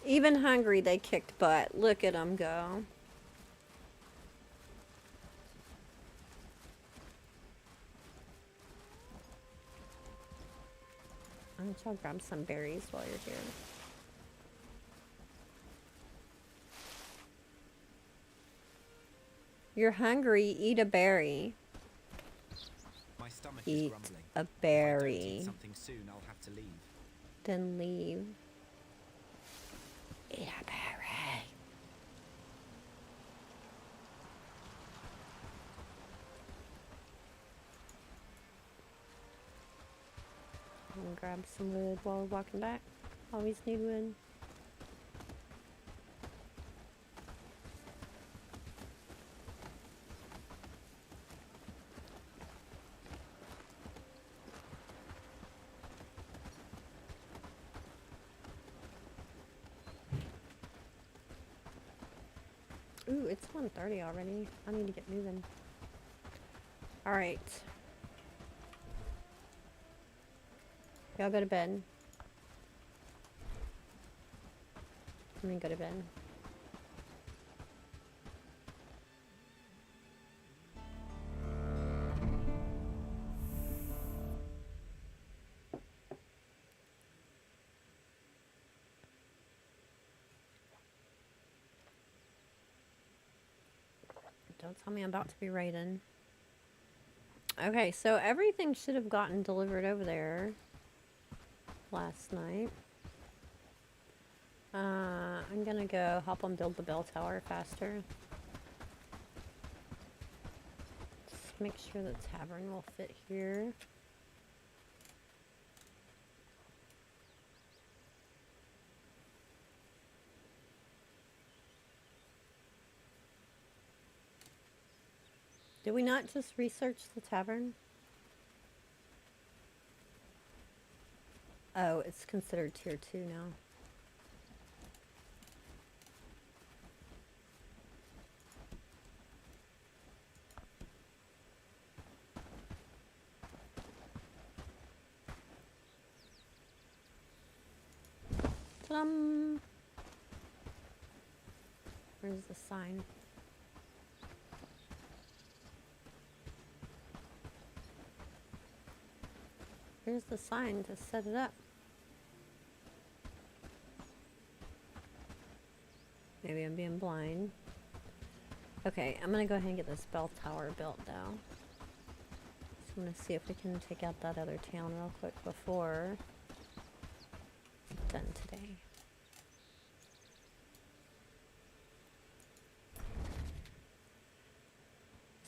Even hungry, they kicked butt. Look at them go. Why don't y'all grab some berries while you're here? You're hungry, eat a berry. My stomach Eat is grumbling. a If I don't berry. eat something soon, I'll have to leave. Then leave. Eat a berry. I'm gonna grab some wood while we're walking back. Always need wood. Ooh, it's 1:30 already. I need to get moving. Alright. Y'all go to bed. Let me go to bed. Don't tell me I'm about to be raided. Okay, so everything should have gotten delivered over there last night. I'm gonna go help them build the bell tower faster. Just make sure the tavern will fit here. Did we not just research the tavern? Oh, it's considered tier 2 now. Ta-dum! Where's the sign? Here's the sign to set it up. Maybe I'm being blind. Okay, I'm gonna go ahead and get this bell tower built now. So I'm gonna see if we can take out that other town real quick before it's done today.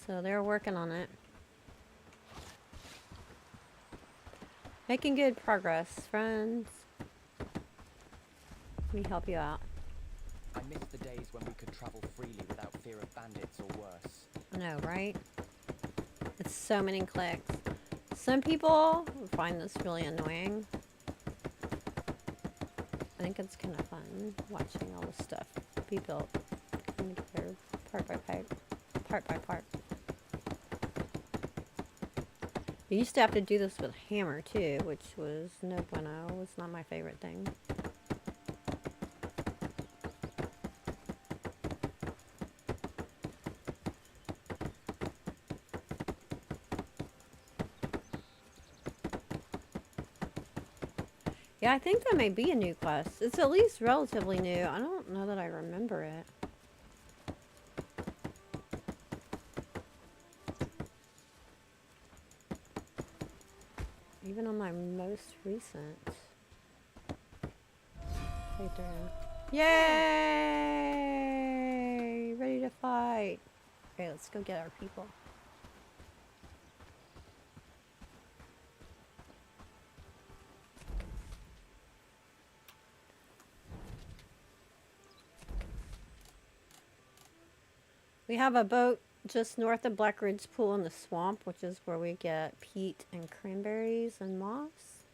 So they're working on it. Making good progress, friends. Let me help you out. I miss the days when we could travel freely without fear of bandits or worse. I know, right? It's so many clicks. Some people find this really annoying. I think it's kind of fun watching all this stuff be built, coming together part by part. Part by part. You used to have to do this with a hammer too, which was no bueno. It was not my favorite thing. Yeah, I think that may be a new quest. It's at least relatively new. I don't know that I remember it. Even on my most recent playthrough. Yay! Ready to fight. Okay, let's go get our people. We have a boat just north of Blackridge Pool in the swamp, which is where we get peat and cranberries and moss.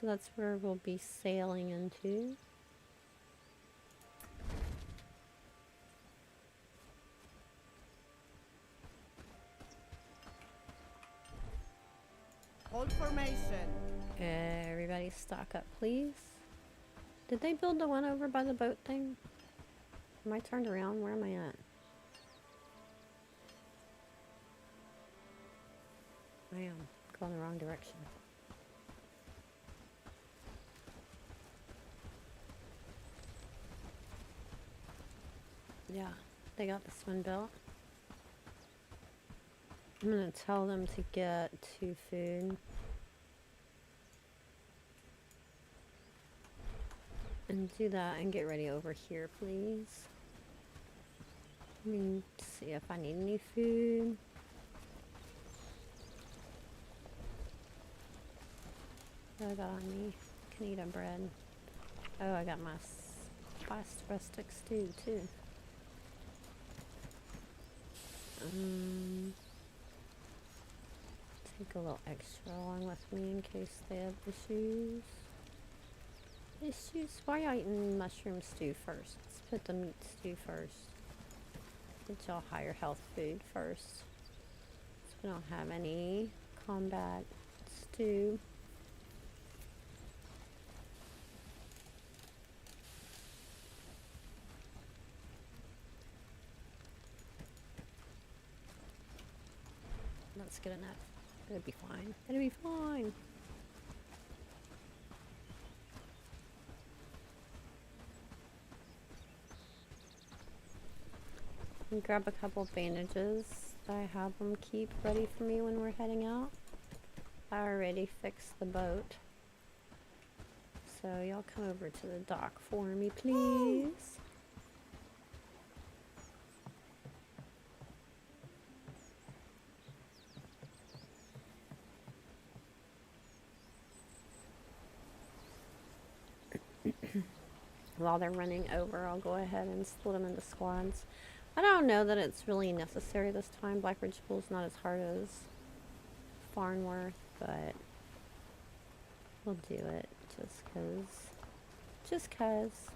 So that's where we'll be sailing into. Hold formation. Everybody stock up, please. Did they build the one over by the boat thing? Am I turned around? Where am I at? I am going the wrong direction. Yeah, they got this one built. I'm gonna tell them to get 2 food. And do that and get ready over here, please. Let me see if I need any food. What I got on me? Can eat a bread. Oh, I got my spiced rustic stew too. Take a little extra along with me in case they have issues. Issues? Why are you eating mushroom stew first? Let's put the meat stew first. Get y'all higher health food first. So we don't have any combat stew. That's good enough. It'll be fine. It'll be fine. And grab a couple bandages. I have them keep ready for me when we're heading out. I already fixed the boat. So y'all come over to the dock for me, please. While they're running over, I'll go ahead and split them into squads. I don't know that it's really necessary this time. Blackridge Pool's not as hard as Farnsworth, but we'll do it just 'cause. Just 'cause.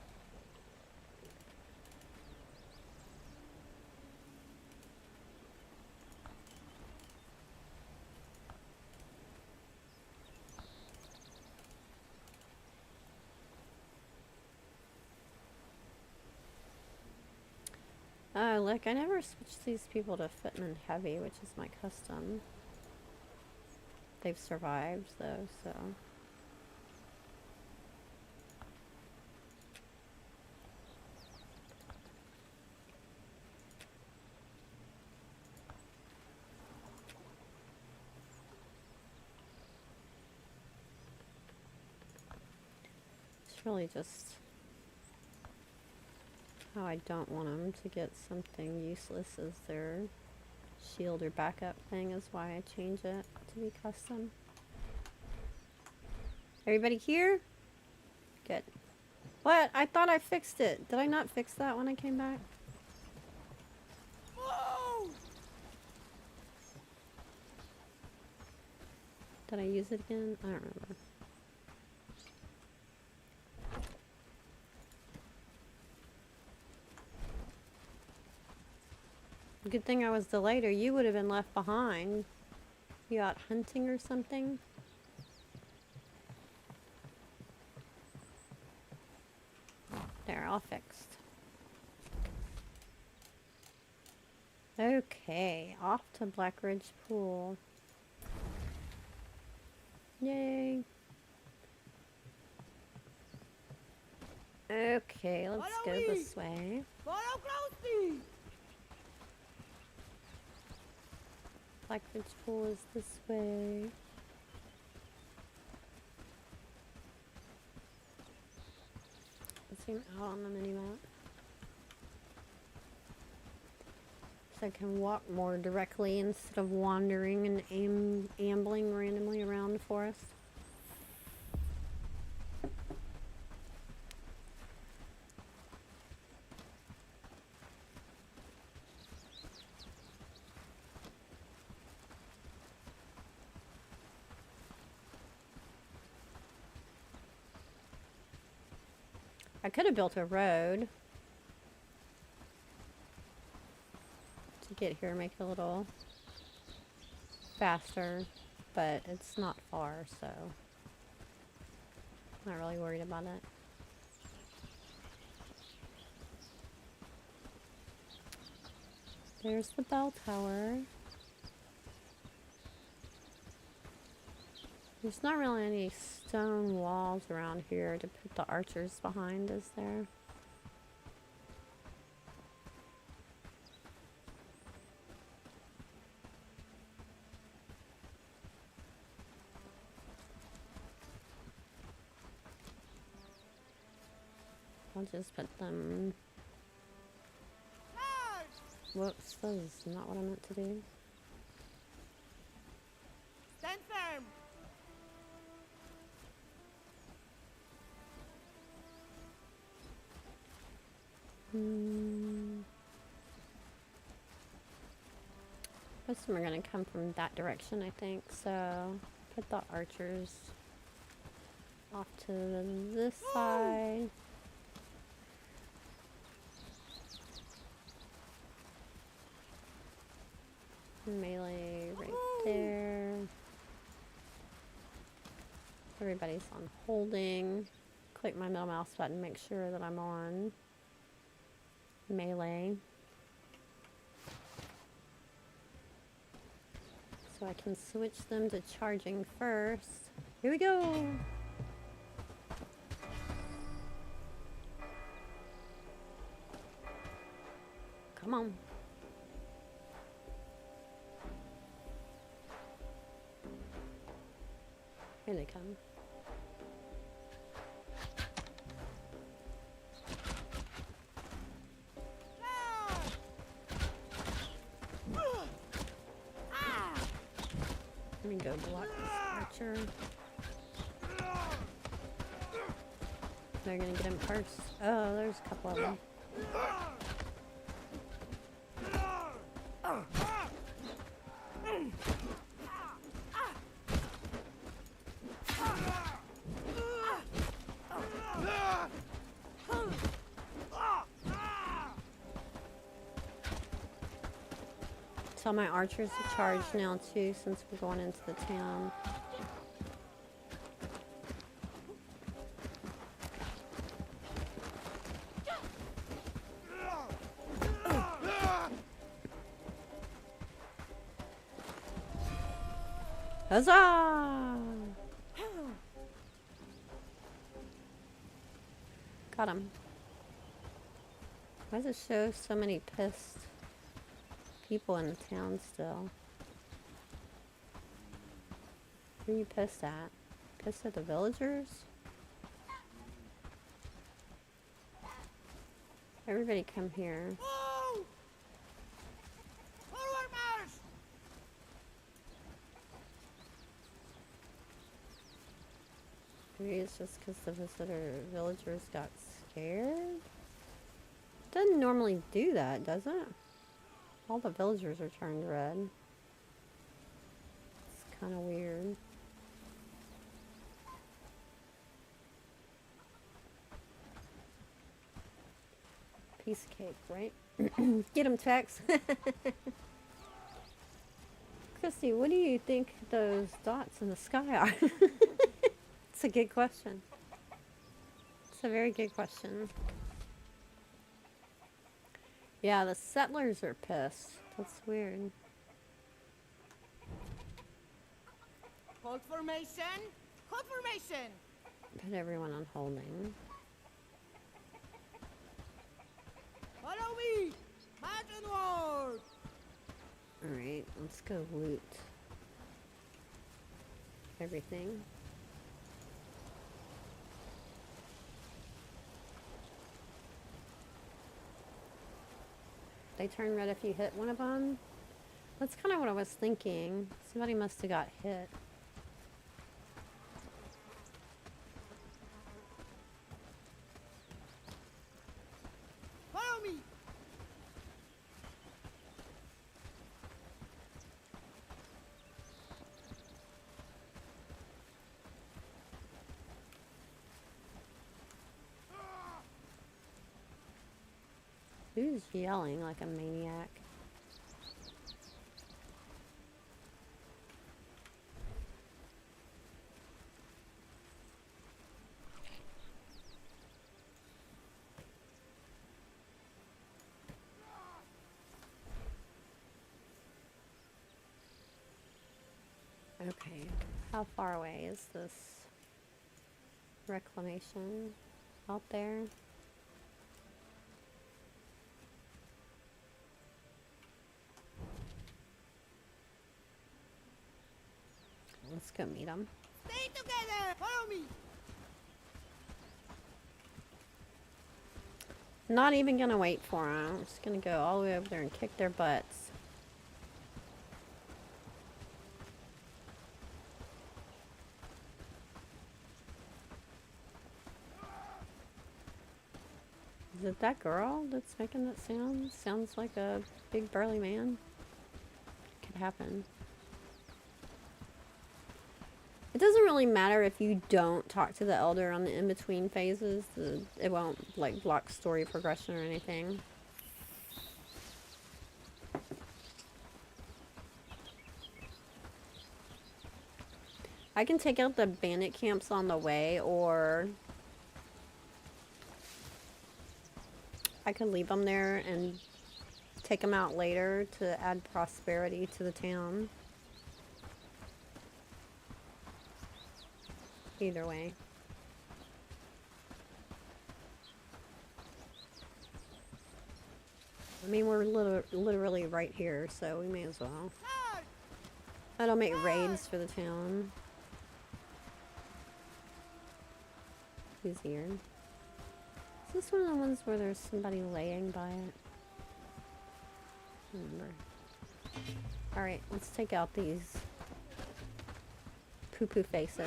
Oh, look, I never switched these people to Footman Heavy, which is my custom. They've survived, though, so. It's really just how I don't want them to get something useless as their shield or backup thing is why I change it to be custom. Everybody here? Good. What? I thought I fixed it. Did I not fix that when I came back? Whoa! Did I use it again? I don't remember. Good thing I was delayed, or you would have been left behind. You out hunting or something? There, all fixed. Okay, off to Blackridge Pool. Yay. Okay, let's go this way. Follow closely. Blackridge Pool is this way. Zoom out on the mini-map. So I can walk more directly instead of wandering and ambling randomly around the forest. I could have built a road to get here, make it a little faster, but it's not far, so I'm not really worried about it. There's the bell tower. There's not really any stone walls around here to put the archers behind, is there? I'll just put them... Whoops, that is not what I meant to do. Stand firm. Most of them are going to come from that direction, I think. So, put the archers off to this side. Melee right there. Everybody's on holding. Click my middle mouse button, make sure that I'm on melee. So I can switch them to charging first. Here we go! Come on. Here they come. Let me go block this archer. They're gonna get him first. Oh, there's a couple of them. Tell my archers to charge now too, since we're going into the town. Huzzah! Got him. Why does it show so many pissed people in the town still? Who are you pissed at? Pissed at the villagers? Everybody come here. Maybe it's just because the villagers got scared? Doesn't normally do that, does it? All the villagers are turned red. It's kind of weird. Piece of cake, right? Get him, Tex. Christy, what do you think those dots in the sky are? It's a good question. It's a very good question. Yeah, the settlers are pissed. That's weird. Hold formation. Hold formation. Put everyone on holding. Follow me. March onward. Alright, let's go loot everything. They turn red if you hit one of them. That's kind of what I was thinking. Somebody must have got hit. Follow me. Who's yelling like a maniac? Okay, how far away is this reclamation out there? Let's go meet them. Stay together. Follow me. Not even gonna wait for them. I'm just gonna go all the way over there and kick their butts. Is it that girl that's making that sound? Sounds like a big burly man. Could happen. It doesn't really matter if you don't talk to the elder on the in-between phases. It won't like block story progression or anything. I can take out the bandit camps on the way, or I could leave them there and take them out later to add prosperity to the town. Either way. I mean, we're literally right here, so we may as well. That'll make raids for the town easier. Is this one of the ones where there's somebody laying by it? I don't remember. Alright, let's take out these poo-poo faces.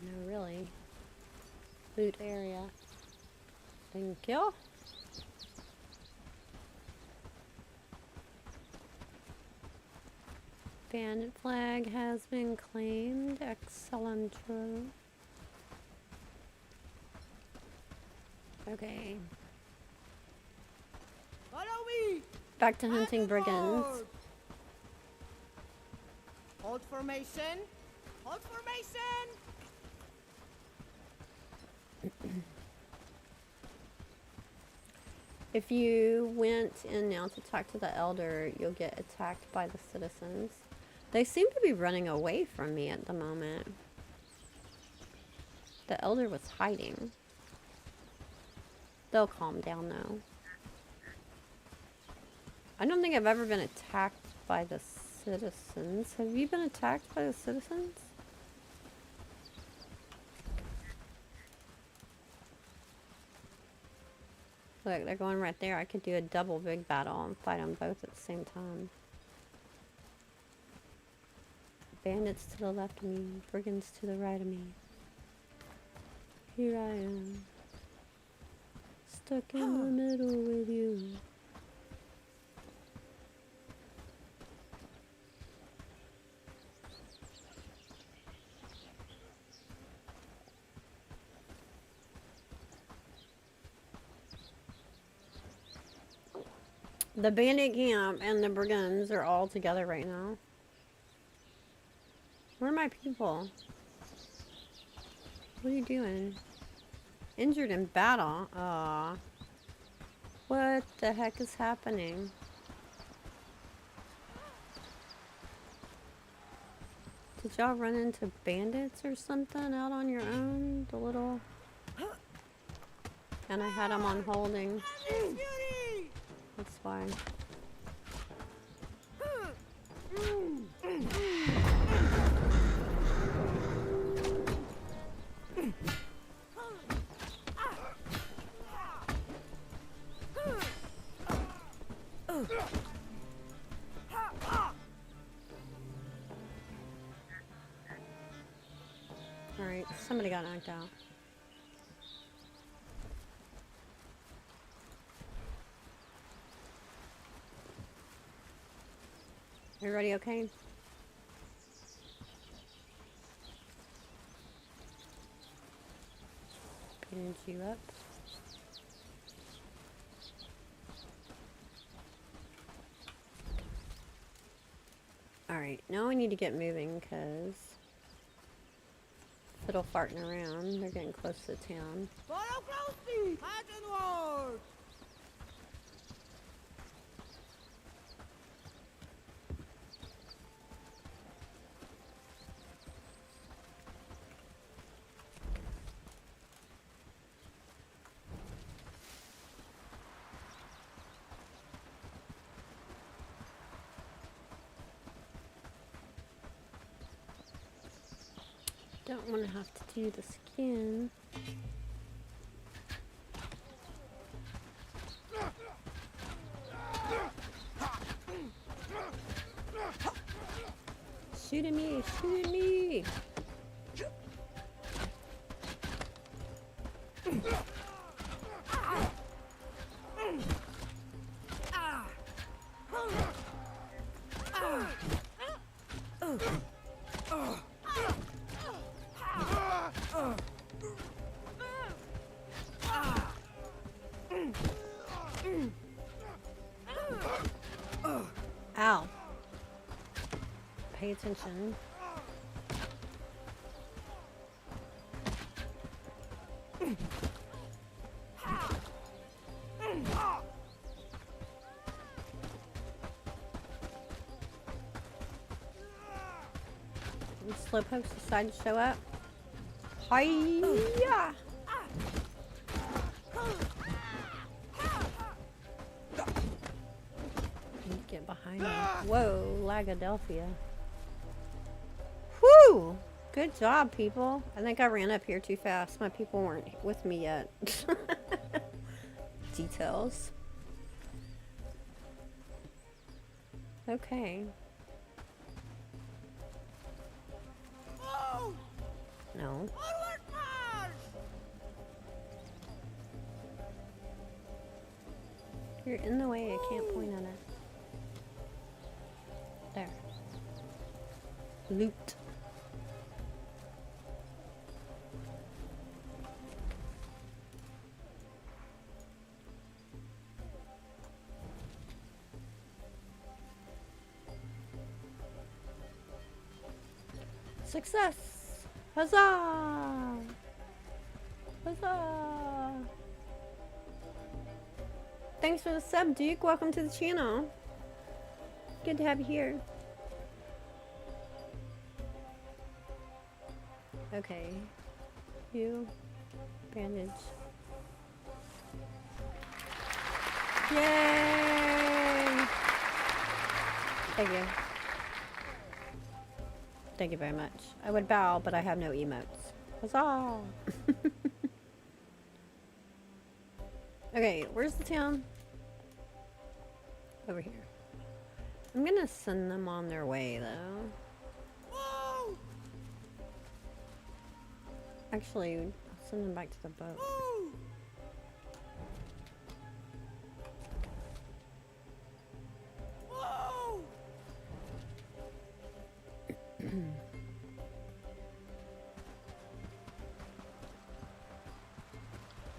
No, really. Loot area. Thank you. Bandit flag has been claimed. Excellent. Okay. Follow me. Back to hunting brigands. Hold formation. Hold formation. If you went in now to talk to the elder, you'll get attacked by the citizens. They seem to be running away from me at the moment. The elder was hiding. They'll calm down though. I don't think I've ever been attacked by the citizens. Have you been attacked by the citizens? Look, they're going right there. I could do a double big battle and fight them both at the same time. Bandits to the left of me, brigands to the right of me. Here I am, stuck in the middle with you. The bandit camp and the brigands are all together right now. Where are my people? What are you doing? Injured in battle? Aw. What the heck is happening? Did y'all run into bandits or something out on your own? The little... And I had them on holding. That's why. Alright, somebody got knocked out. Everybody okay? Bandage you up. Alright, now we need to get moving because fiddle farting around. They're getting close to town. Follow closely! March onward! Don't want to have to do the skin. Shoot at me! Shoot at me! Ow. Pay attention. Slowpokes decide to show up. Hi-ya! Get behind me. Whoa, Lagadelphia. Whew! Good job, people. I think I ran up here too fast. My people weren't with me yet. Details. Okay. No. You're in the way, I can't point on it. There. Loot. Success! Huzzah! Huzzah! Thanks for the sub, Duke. Welcome to the channel. Good to have you here. Okay. You. Bandage. Yay! Thank you. Thank you very much. I would bow, but I have no emotes. Huzzah! Okay, where's the town? Over here. I'm gonna send them on their way, though. Actually, I'll send them back to the boat.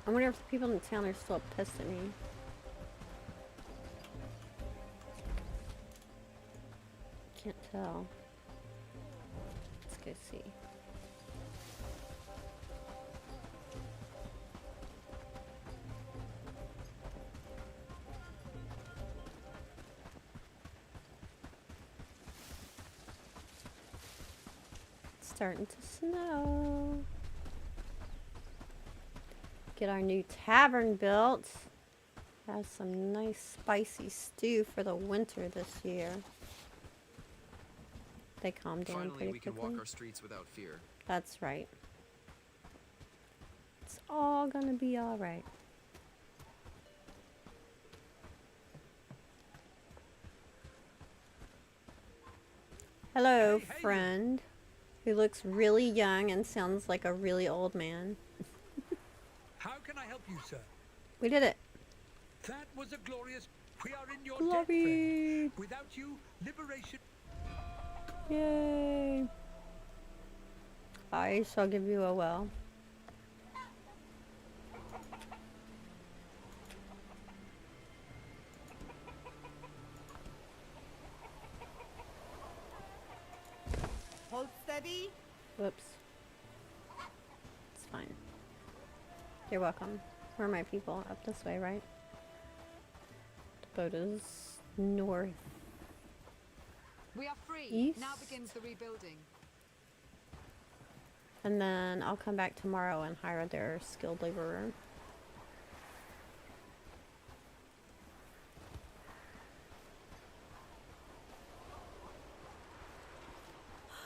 I wonder if the people in town are still pissed at me. Can't tell. Let's go see. It's starting to snow. Get our new tavern built. Has some nice spicy stew for the winter this year. They calm down Finally, pretty we can quickly. walk our streets without fear. That's right. It's all gonna be all right. Hello, Hey, hey. friend, who looks really young and sounds like a really old man. How can I help you, sir? We did it. That was a glorious... We are in your Glory. debt, friend. Without you, liberation... Yay. I shall give you a well. Hold steady. Whoops. It's fine. You're welcome. Where are my people? Up this way, right? The boat is north. We are free. East. Now begins the rebuilding. And then I'll come back tomorrow and hire their skilled laborer.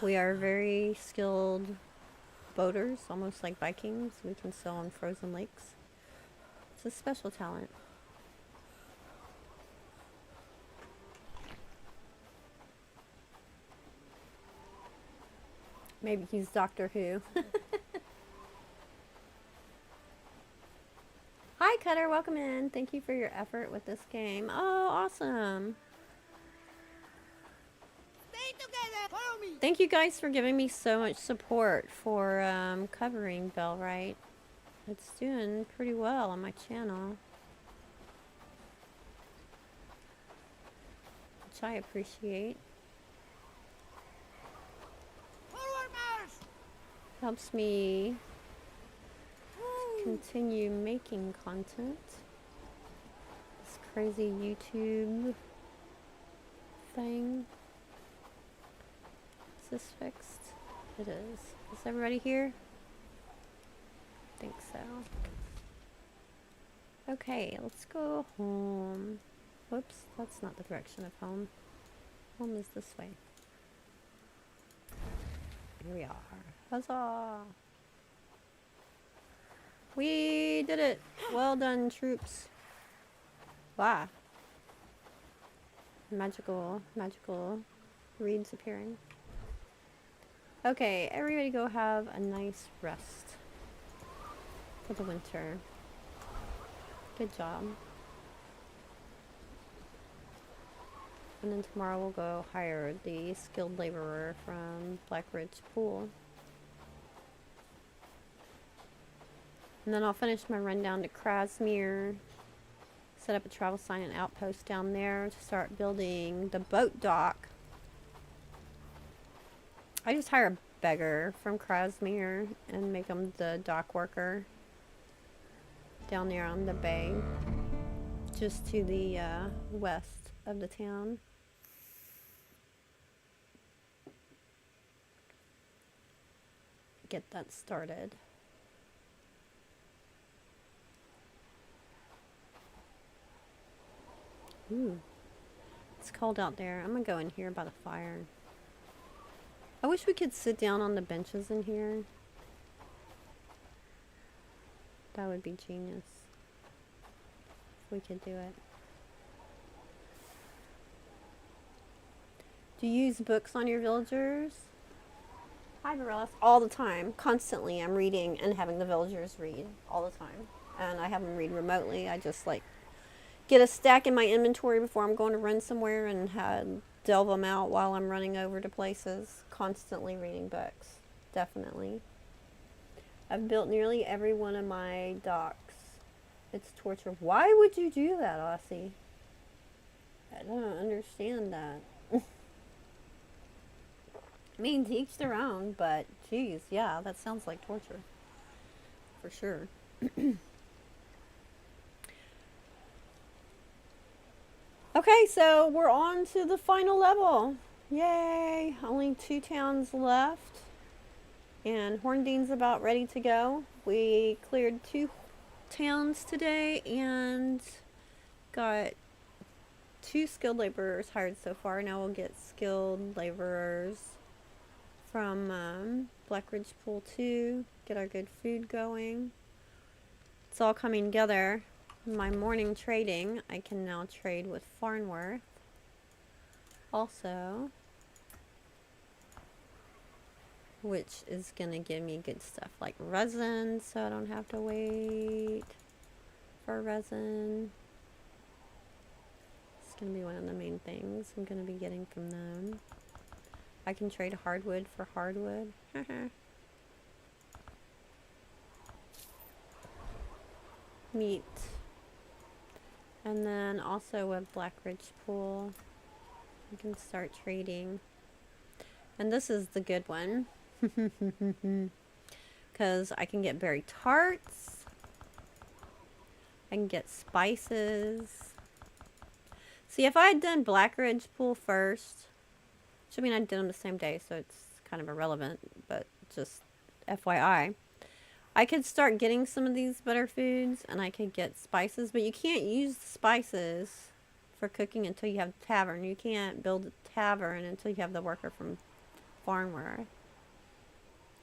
We are very skilled boaters, almost like Vikings. We can sail on frozen lakes. It's a special talent. Maybe he's Doctor Who. Hi Cutter, welcome in. Thank you for your effort with this game. Oh, awesome. Stay together. Follow me. Thank you guys for giving me so much support for covering Bellwright. It's doing pretty well on my channel, which I appreciate. Forward march. Helps me continue making content. This crazy YouTube thing. Is this fixed? It is. Is everybody here? I think so. Okay, let's go home. Whoops, that's not the direction of home. Home is this way. Here we are. Huzzah! We did it! Well done, troops. Wow. Magical reeds appearing. Okay, everybody go have a nice rest for the winter. Good job. And then tomorrow we'll go hire the skilled laborer from Blackridge Pool. And then I'll finish my run down to Krasmere, set up a travel sign and outpost down there to start building the boat dock. I just hire a beggar from Krasmere and make him the dock worker down there on the bay, just to the west of the town. Get that started. Ooh, it's cold out there. I'm gonna go in here by the fire. I wish we could sit down on the benches in here. That would be genius. If we could do it. Do you use books on your villagers? Hi, Morellis. All the time. Constantly. I'm reading and having the villagers read all the time. And I have them read remotely. I just like get a stack in my inventory before I'm going to run somewhere and delve them out while I'm running over to places. Constantly reading books. Definitely. I've built nearly every one of my docks. It's torture. Why would you do that, Aussie? I don't understand that. I mean, to each their own, but geez, yeah, that sounds like torture. For sure. Okay, so we're on to the final level. Yay! Only 2 towns left. And Horndean's about ready to go. We cleared 2 towns today and got 2 skilled laborers hired so far. Now we'll get skilled laborers from Blackridge Pool 2. Get our good food going. It's all coming together. My morning trading, I can now trade with Farnsworth. Also, which is going to give me good stuff like resin, so I don't have to wait for resin. It's going to be one of the main things I'm going to be getting from them. I can trade hardwood for hardwood. Meat. And then also with Blackridge Pool, I can start trading. And this is the good one. Because I can get berry tarts. I can get spices. See, if I had done Blackridge Pool first, which I mean I did them the same day, so it's kind of irrelevant, but just FYI. I could start getting some of these better foods and I could get spices, but you can't use the spices for cooking until you have the tavern. You can't build a tavern until you have the worker from Farnsworth.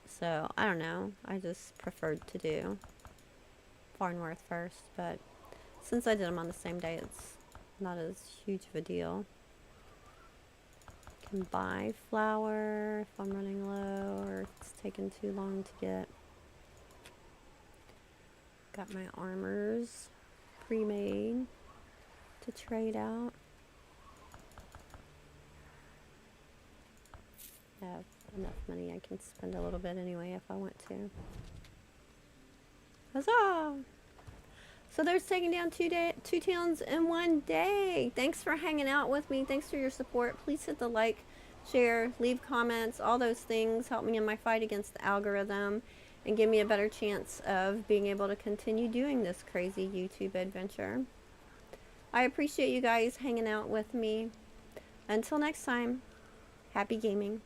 So, I don't know. I just preferred to do Farnsworth first, but since I did them on the same day, it's not as huge of a deal. Can buy flour if I'm running low or if it's taking too long to get. Got my armors pre-made to trade out. I have enough money I can spend a little bit anyway if I want to. Huzzah! So there's taking down 2 towns in 1 day. Thanks for hanging out with me. Thanks for your support. Please hit the like, share, leave comments. All those things help me in my fight against the algorithm and give me a better chance of being able to continue doing this crazy YouTube adventure. I appreciate you guys hanging out with me. Until next time, happy gaming.